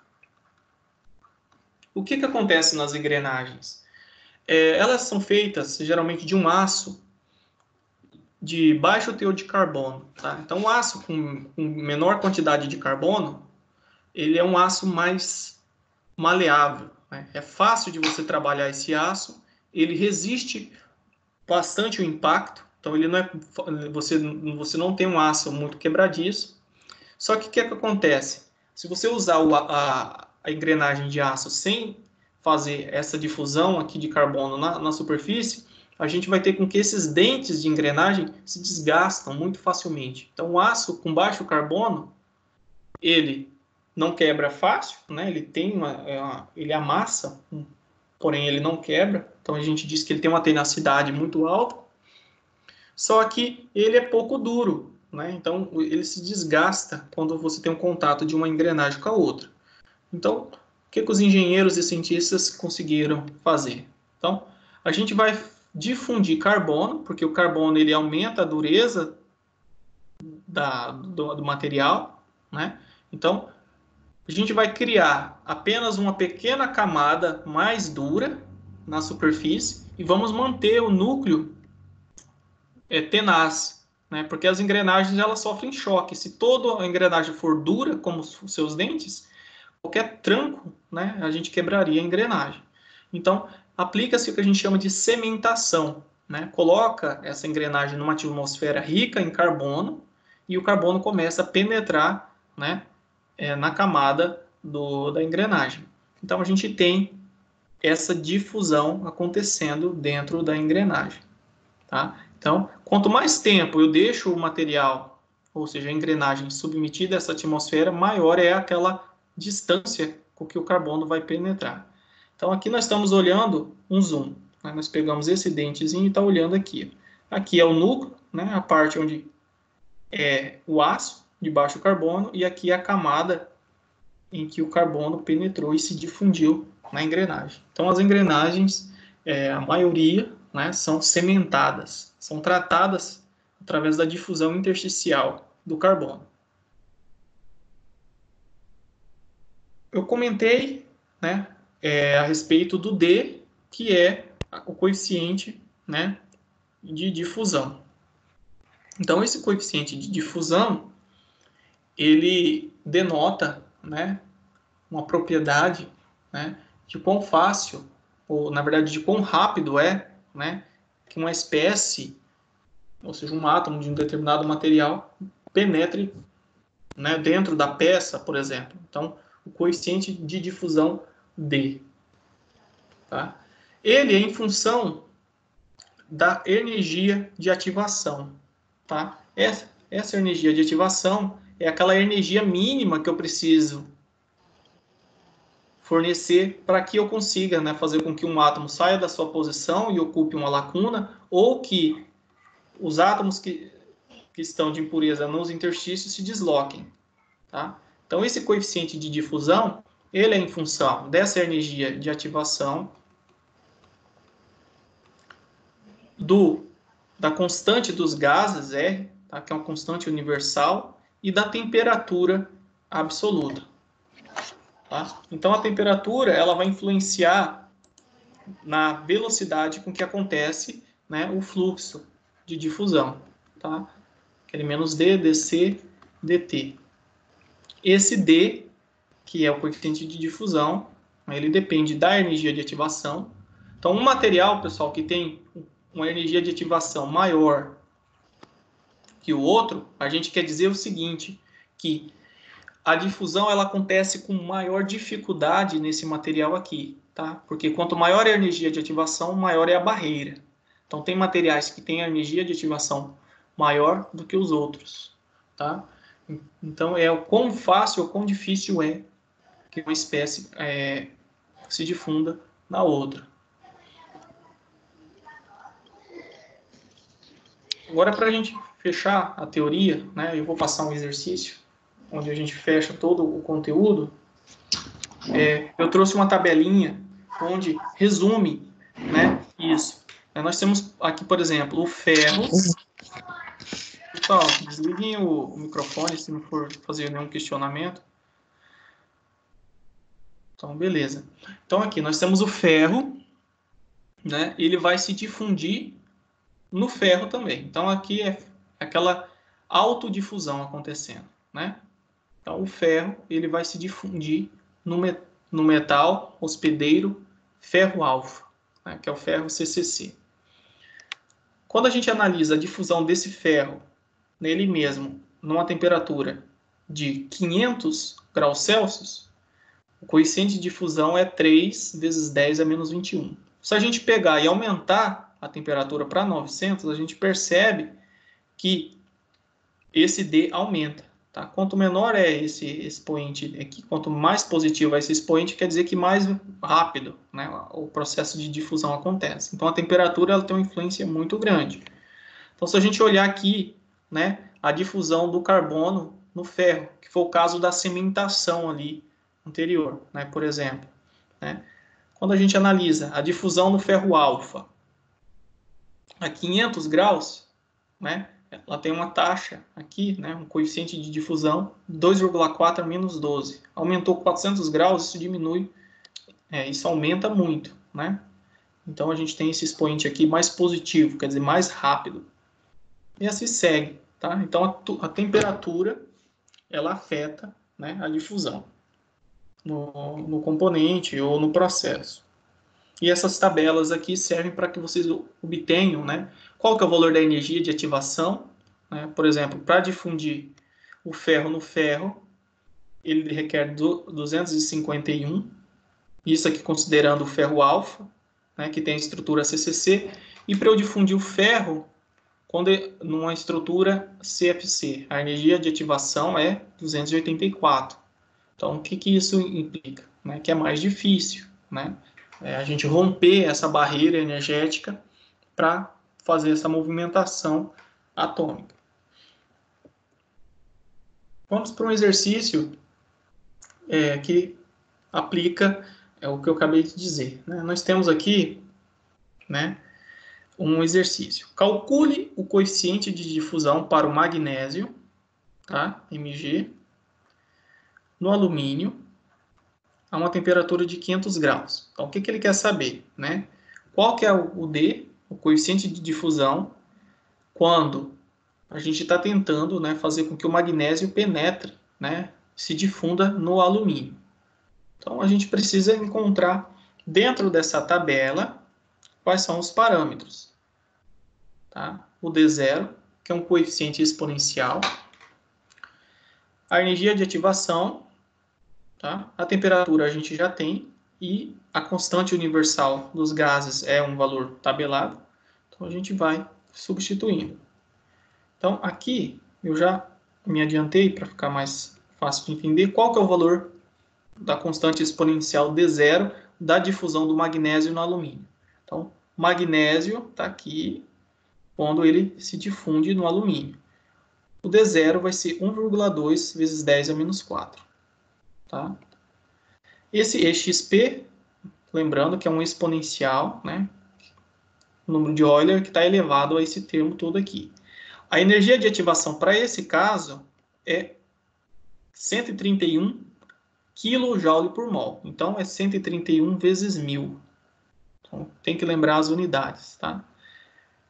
O que acontece nas engrenagens? Elas são feitas geralmente de um aço de baixo teor de carbono. Tá? Então, o aço com menor quantidade de carbono, ele é um aço mais maleável. Né? É fácil de você trabalhar esse aço, ele resiste bastante ao impacto, então ele não é, você não tem um aço muito quebradiço. Só que o que acontece? Se você usar a engrenagem de aço sem fazer essa difusão aqui de carbono na superfície, a gente vai ter com que esses dentes de engrenagem se desgastam muito facilmente. Então, o aço com baixo carbono, ele não quebra fácil, né? Ele amassa, porém ele não quebra. Então, a gente diz que ele tem uma tenacidade muito alta. Só que ele é pouco duro, né? Então, ele se desgasta quando você tem um contato de uma engrenagem com a outra. Então, o que os engenheiros e cientistas conseguiram fazer? Então, a gente vai difundir carbono, porque o carbono ele aumenta a dureza do material, né? Então, a gente vai criar apenas uma pequena camada mais dura na superfície e vamos manter o núcleo tenaz, né? Porque as engrenagens elas sofrem choque. Se toda a engrenagem for dura, como os seus dentes, qualquer tranco, né, a gente quebraria a engrenagem. Então, aplica-se o que a gente chama de cementação. Né? Coloca essa engrenagem numa atmosfera rica em carbono e o carbono começa a penetrar, né, na camada da engrenagem. Então, a gente tem essa difusão acontecendo dentro da engrenagem. Tá? Então, quanto mais tempo eu deixo o material, ou seja, a engrenagem submetida a essa atmosfera, maior é aquela distância com que o carbono vai penetrar. Então, aqui nós estamos olhando um zoom. Né? Nós pegamos esse dentezinho e está olhando aqui. Aqui é o núcleo, né? A parte onde é o aço, de baixo carbono, e aqui é a camada em que o carbono penetrou e se difundiu na engrenagem. Então, as engrenagens, a maioria, né, são cementadas, são tratadas através da difusão intersticial do carbono. Eu comentei, né, a respeito do D, que é o coeficiente, né, de difusão. Então, esse coeficiente de difusão, ele denota, né, uma propriedade, né, de quão fácil, ou na verdade de quão rápido é, né, que uma espécie, ou seja, um átomo de um determinado material, penetre, né, dentro da peça, por exemplo. Então, o coeficiente de difusão D. Tá? Ele é em função da energia de ativação. Tá? Essa energia de ativação é aquela energia mínima que eu preciso fornecer para que eu consiga, né, fazer com que um átomo saia da sua posição e ocupe uma lacuna, ou que os átomos que estão de impureza nos interstícios se desloquem. Tá? Então, esse coeficiente de difusão, ele é em função dessa energia de ativação, da constante dos gases, R, tá? Que é uma constante universal, e da temperatura absoluta. Tá? Então, a temperatura ela vai influenciar na velocidade com que acontece, né, o fluxo de difusão. Tá? Aquele menos D, dC, dt. Esse D, que é o coeficiente de difusão, ele depende da energia de ativação. Então, um material, pessoal, que tem uma energia de ativação maior que o outro, a gente quer dizer o seguinte, que a difusão ela acontece com maior dificuldade nesse material aqui, tá? Porque quanto maior é a energia de ativação, maior é a barreira. Então, tem materiais que têm a energia de ativação maior do que os outros, tá? Então, é o quão fácil ou quão difícil é que uma espécie se difunda na outra. Agora, para a gente fechar a teoria, né, eu vou passar um exercício onde a gente fecha todo o conteúdo. Eu trouxe uma tabelinha onde resume, né, isso. Nós temos aqui, por exemplo, o ferro. Pessoal, desliguem o microfone se não for fazer nenhum questionamento. Então, beleza. Então, aqui nós temos o ferro, né? Ele vai se difundir no ferro também. Então, aqui é aquela autodifusão acontecendo, né? Então, o ferro ele vai se difundir no metal hospedeiro ferro-alfa, né? Que é o ferro CCC. Quando a gente analisa a difusão desse ferro nele mesmo, numa temperatura de 500 graus Celsius, o coeficiente de difusão é 3 vezes 10 a menos 21. Se a gente pegar e aumentar a temperatura para 900, a gente percebe que esse D aumenta. Tá? Quanto menor é esse expoente aqui, quanto mais positivo é esse expoente, quer dizer que mais rápido, né, o processo de difusão acontece. Então, a temperatura ela tem uma influência muito grande. Então, se a gente olhar aqui, né, a difusão do carbono no ferro, que foi o caso da cementação ali anterior, né, por exemplo. Né? Quando a gente analisa a difusão no ferro alfa a 500 graus, né, ela tem uma taxa aqui, né, um coeficiente de difusão 2,4 a menos 12. Aumentou 400 graus, isso diminui, isso aumenta muito. Né? Então, a gente tem esse expoente aqui mais positivo, quer dizer, mais rápido. E assim segue. Tá? Então, a temperatura ela afeta, né, a difusão no componente ou no processo. E essas tabelas aqui servem para que vocês obtenham, né, qual que é o valor da energia de ativação. Né? Por exemplo, para difundir o ferro no ferro, ele requer 251, isso aqui considerando o ferro alfa, né, que tem a estrutura CCC, e para eu difundir o ferro numa estrutura CFC, a energia de ativação é 284. Então, o que isso implica? Né? Que é mais difícil, né? a gente romper essa barreira energética para fazer essa movimentação atômica. Vamos para um exercício que aplica o que eu acabei de dizer, né? Nós temos aqui, né, um exercício. Calcule o coeficiente de difusão para o magnésio, tá? Mg, no alumínio, a uma temperatura de 500 graus. Então, o que ele quer saber, né? Qual que é o D, o coeficiente de difusão, quando a gente está tentando, né, fazer com que o magnésio penetre, né, se difunda no alumínio. Então, a gente precisa encontrar, dentro dessa tabela, quais são os parâmetros. Tá? O D0, que é um coeficiente exponencial. A energia de ativação, tá? A temperatura a gente já tem, e a constante universal dos gases é um valor tabelado. Então, a gente vai substituindo. Então, aqui, eu já me adiantei para ficar mais fácil de entender qual que é o valor da constante exponencial D0 da difusão do magnésio no alumínio. Então, magnésio está aqui, quando ele se difunde no alumínio. O D0 vai ser 1,2 vezes 10 a menos 4. Tá? Esse EXP, lembrando que é um exponencial, né? O número de Euler que está elevado a esse termo todo aqui. A energia de ativação para esse caso é 131 kJ por mol. Então, é 131 vezes 1000. Então, tem que lembrar as unidades, tá?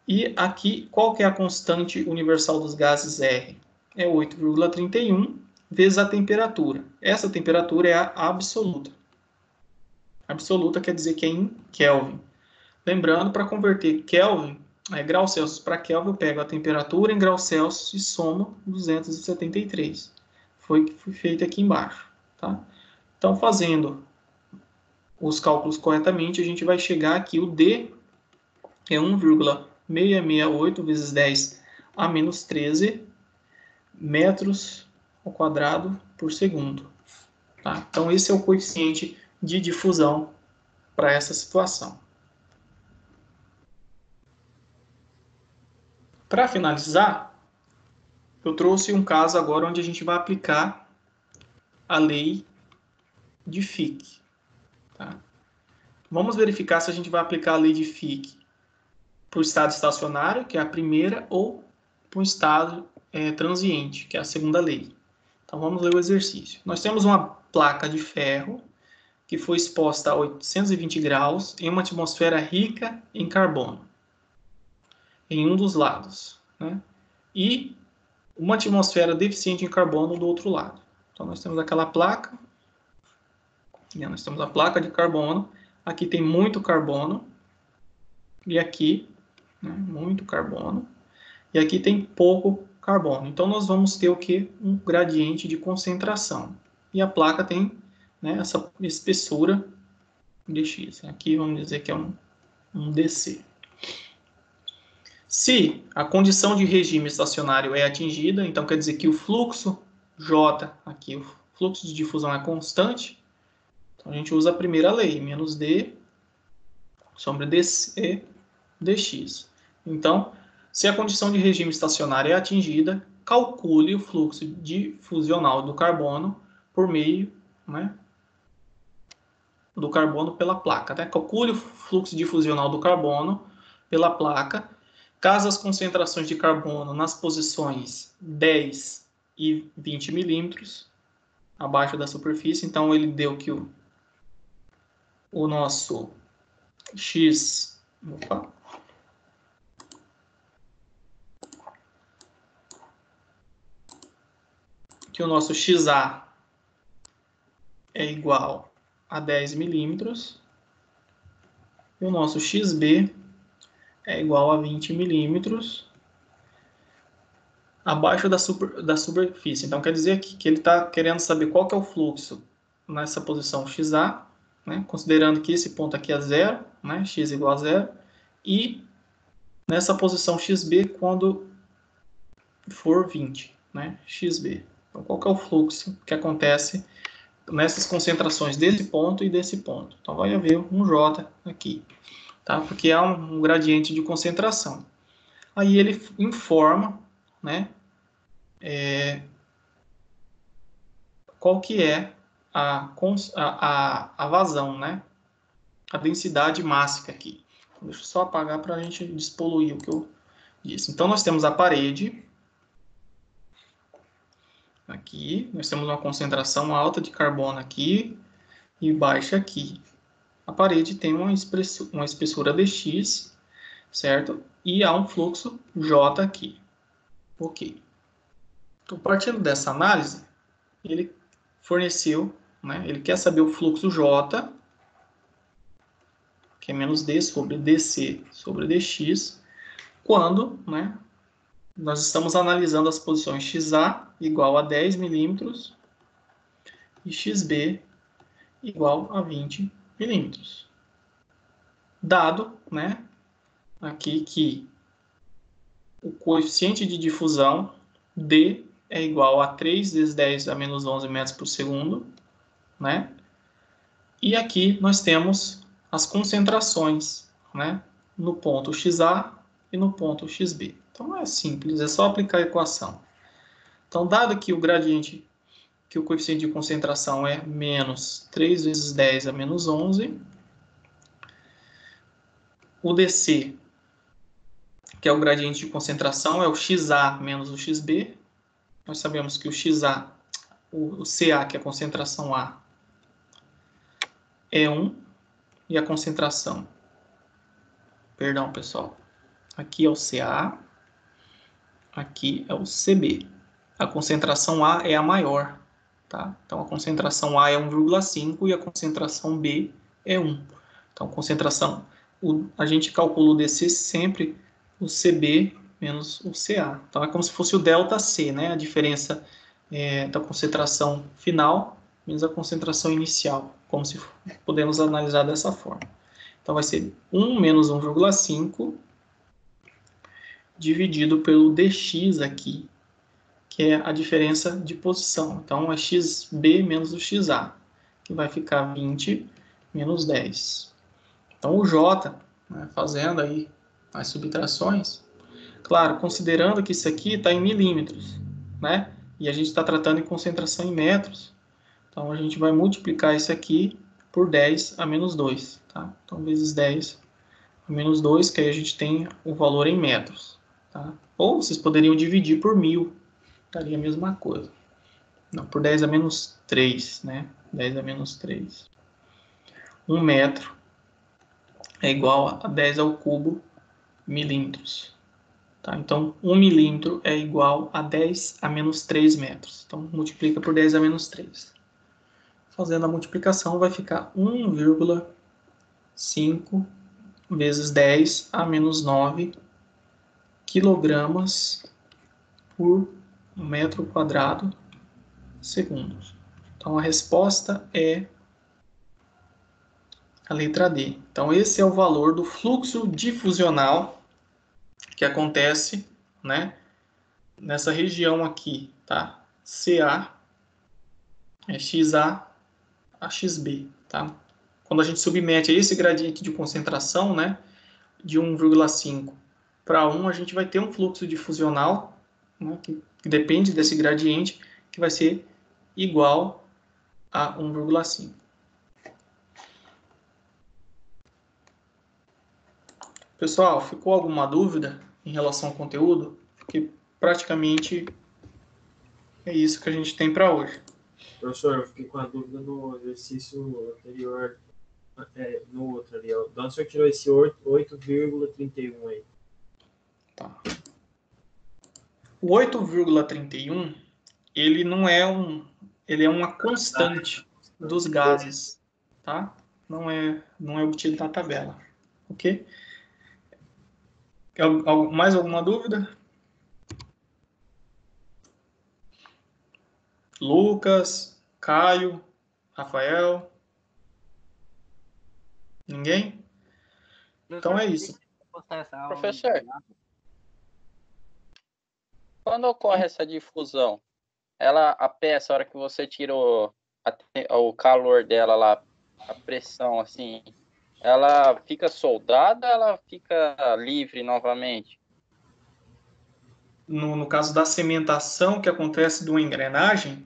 E aqui, qual que é a constante universal dos gases R? É 8,31 vezes a temperatura. Essa temperatura é a absoluta. Absoluta quer dizer que é em Kelvin. Lembrando, para converter Kelvin, graus Celsius para Kelvin, eu pego a temperatura em graus Celsius e somo 273. Foi feito aqui embaixo. Tá? Então, fazendo os cálculos corretamente, a gente vai chegar aqui, o D é 1,668 vezes 10 a menos 13 metros ao quadrado por segundo. Tá? Então, esse é o coeficiente de difusão para essa situação. Para finalizar, eu trouxe um caso agora onde a gente vai aplicar a lei de Fick. Tá? Vamos verificar se a gente vai aplicar a lei de Fick para o estado estacionário, que é a primeira, ou para o estado transiente, que é a segunda lei. Então, vamos ler o exercício. Nós temos uma placa de ferro que foi exposta a 820 graus em uma atmosfera rica em carbono, em um dos lados, né? E uma atmosfera deficiente em carbono do outro lado. Então, nós temos aquela placa, e nós temos a placa de carbono, aqui tem muito carbono, e aqui, né, muito carbono, e aqui tem pouco carbono. Então, nós vamos ter o quê? Um gradiente de concentração. E a placa tem, né, essa espessura dx. Aqui vamos dizer que é um dc. Se a condição de regime estacionário é atingida, então quer dizer que o fluxo J, aqui o fluxo de difusão é constante, então a gente usa a primeira lei, menos D sobre dc dx. Então, se a condição de regime estacionário é atingida, calcule o fluxo difusional do carbono por meio, né, do carbono pela placa. Né? Calcule o fluxo difusional do carbono pela placa, caso as concentrações de carbono nas posições 10 e 20 milímetros abaixo da superfície. Então, ele deu que o nosso X... Opa, que o nosso XA é igual a 10 milímetros e o nosso XB é igual a 20 milímetros abaixo da superfície. Então, quer dizer que ele está querendo saber qual que é o fluxo nessa posição XA, né, considerando que esse ponto aqui é zero, né, x igual a zero, e nessa posição XB quando for 20, né, XB. Então, qual que é o fluxo que acontece nessas concentrações desse ponto e desse ponto. Então, vai haver um J aqui, tá? Porque há um gradiente de concentração. Aí ele informa, né, qual que é a vazão, né? A densidade máxima aqui. Deixa eu só apagar para a gente despoluir o que eu disse. Então, nós temos a parede. Aqui, nós temos uma concentração alta de carbono aqui e baixa aqui. A parede tem uma espessura dx, certo? E há um fluxo J aqui. Ok. Então, partindo dessa análise, ele forneceu, né? Ele quer saber o fluxo J, que é menos D sobre dC sobre dx, quando, né, nós estamos analisando as posições XA igual a 10 milímetros e XB igual a 20 milímetros. Dado, né, aqui que o coeficiente de difusão D é igual a 3 vezes 10 a menos 11 metros por segundo, né? E aqui nós temos as concentrações, né, no ponto XA e no ponto XB. Então é simples, é só aplicar a equação. Então, dado que o gradiente, que o coeficiente de concentração é menos 3 vezes 10 a menos 11, o DC, que é o gradiente de concentração, é o XA menos o XB. Nós sabemos que o XA, o CA, que é a concentração A, é 1, e a concentração, perdão, pessoal, aqui é o CA, aqui é o CB. A concentração A é a maior, tá? Então, a concentração A é 1,5 e a concentração B é 1. Então, concentração, a gente calcula o DC sempre o CB menos o CA. Então, é como se fosse o ΔC, né? A diferença da concentração final menos a concentração inicial, como se podemos analisar dessa forma. Então, vai ser 1 menos 1,5 dividido pelo dx aqui, que é a diferença de posição. Então, é xb menos o xa, que vai ficar 20 menos 10. Então, o j, né, fazendo aí as subtrações, claro, considerando que isso aqui está em milímetros, né? E a gente está tratando em concentração em metros, então a gente vai multiplicar isso aqui por 10 a menos 2, tá? Então, vezes 10 a menos 2, que aí a gente tem o valor em metros, tá? Ou vocês poderiam dividir por 1000, daria a mesma coisa. Não, por 10 a menos 3, né? 10 a menos 3. 1 metro é igual a 10 ao cubo milímetros. Tá? Então, 1 milímetro é igual a 10 a menos 3 metros. Então, multiplica por 10 a menos 3. Fazendo a multiplicação, vai ficar 1,5 vezes 10 a menos 9 quilogramas por metro quadrado segundo. Então, a resposta é a letra D. Então, esse é o valor do fluxo difusional que acontece, né, nessa região aqui, tá? CA é XA a XB, tá? Quando a gente submete a esse gradiente de concentração, né, de 1,5 para 1, a gente vai ter um fluxo difusional, né, que depende desse gradiente, que vai ser igual a 1,5. Pessoal, ficou alguma dúvida em relação ao conteúdo? Porque praticamente é isso que a gente tem para hoje. Professor, eu fiquei com a dúvida no exercício anterior, no outro ali. De onde o senhor tirou esse 8,31 aí? Tá. O 8,31, ele não é ele é uma constante dos gases, tá? Não é obtido na tabela, ok? Mais alguma dúvida? Lucas, Caio, Rafael? Ninguém? Então é isso. Professor, quando ocorre essa difusão, a peça, a hora que você tirou o calor dela lá, a pressão, assim, ela fica soldada ou ela fica livre novamente? No caso da cimentação que acontece de uma engrenagem,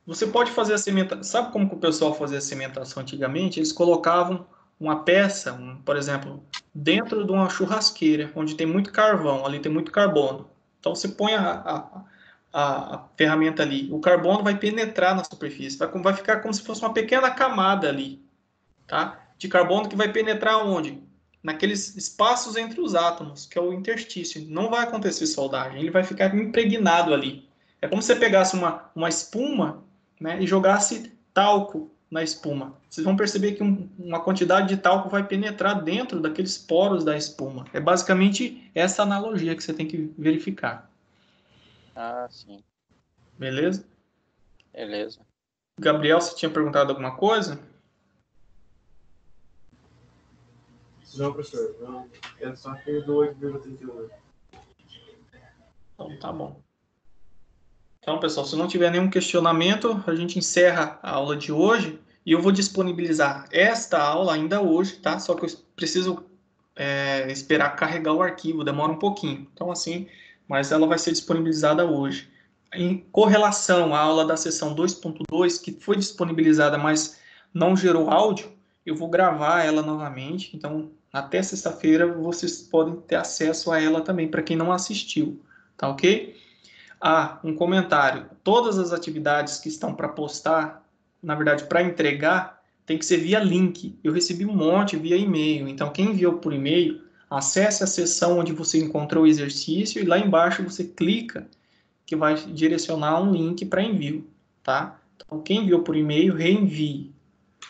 você pode fazer a cimentação. Sabe como que o pessoal fazia a cimentação antigamente? Eles colocavam uma peça, por exemplo, dentro de uma churrasqueira, onde tem muito carvão, ali tem muito carbono. Então você põe a ferramenta ali, o carbono vai penetrar na superfície, vai ficar como se fosse uma pequena camada ali, tá? De carbono que vai penetrar onde? Naqueles espaços entre os átomos, que é o interstício. Não vai acontecer soldagem, ele vai ficar impregnado ali. É como se você pegasse uma espuma, né, e jogasse talco na espuma. Vocês vão perceber que uma quantidade de talco vai penetrar dentro daqueles poros da espuma. É basicamente essa analogia que você tem que verificar. Ah, sim. Beleza? Beleza. Gabriel, você tinha perguntado alguma coisa? Não, professor. Não. Eu só fiz do 8,31. Então, tá bom. Então, pessoal, se não tiver nenhum questionamento, a gente encerra a aula de hoje e eu vou disponibilizar esta aula ainda hoje, tá? Só que eu preciso esperar carregar o arquivo, demora um pouquinho. Então, assim, mas ela vai ser disponibilizada hoje. Em correlação à aula da sessão 2.2, que foi disponibilizada, mas não gerou áudio, eu vou gravar ela novamente. Então, até sexta-feira, vocês podem ter acesso a ela também, para quem não assistiu, tá ok? Um comentário. Todas as atividades que estão para postar, na verdade, para entregar, tem que ser via link. Eu recebi um monte via e-mail. Então, quem enviou por e-mail, acesse a seção onde você encontrou o exercício e lá embaixo você clica que vai direcionar um link para envio, tá? Então, quem enviou por e-mail, reenvie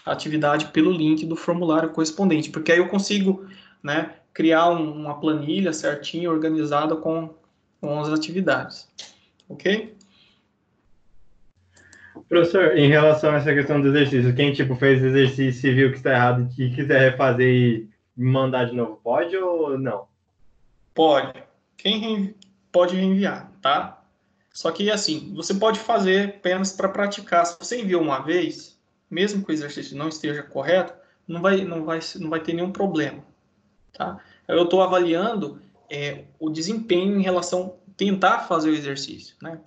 a atividade pelo link do formulário correspondente, porque aí eu consigo, né, criar uma planilha certinha, organizada com as atividades. Ok? Professor, em relação a essa questão do exercício, quem tipo fez o exercício e viu que está errado e quiser refazer e mandar de novo, pode ou não? Pode. Quem pode reenviar, tá? Só que assim, você pode fazer apenas para praticar. Se você enviou uma vez, mesmo que o exercício não esteja correto, não vai ter nenhum problema, tá? Eu estou avaliando o desempenho em relação a tentar fazer o exercício, né?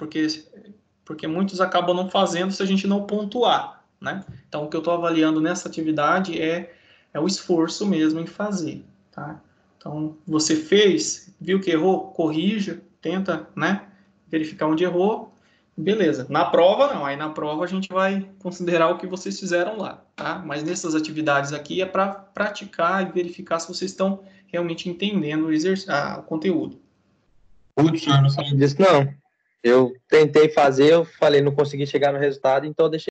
Porque muitos acabam não fazendo se a gente não pontuar, né? Então, o que eu estou avaliando nessa atividade é o esforço mesmo em fazer, tá? Então, você fez, viu que errou, corrija, tenta, né, verificar onde errou, beleza. Na prova, não. Aí na prova a gente vai considerar o que vocês fizeram lá, tá? Mas nessas atividades aqui é para praticar e verificar se vocês estão realmente entendendo o conteúdo. Putz, eu não sabia disso, não. Eu tentei fazer, eu falei, não consegui chegar no resultado, então eu deixei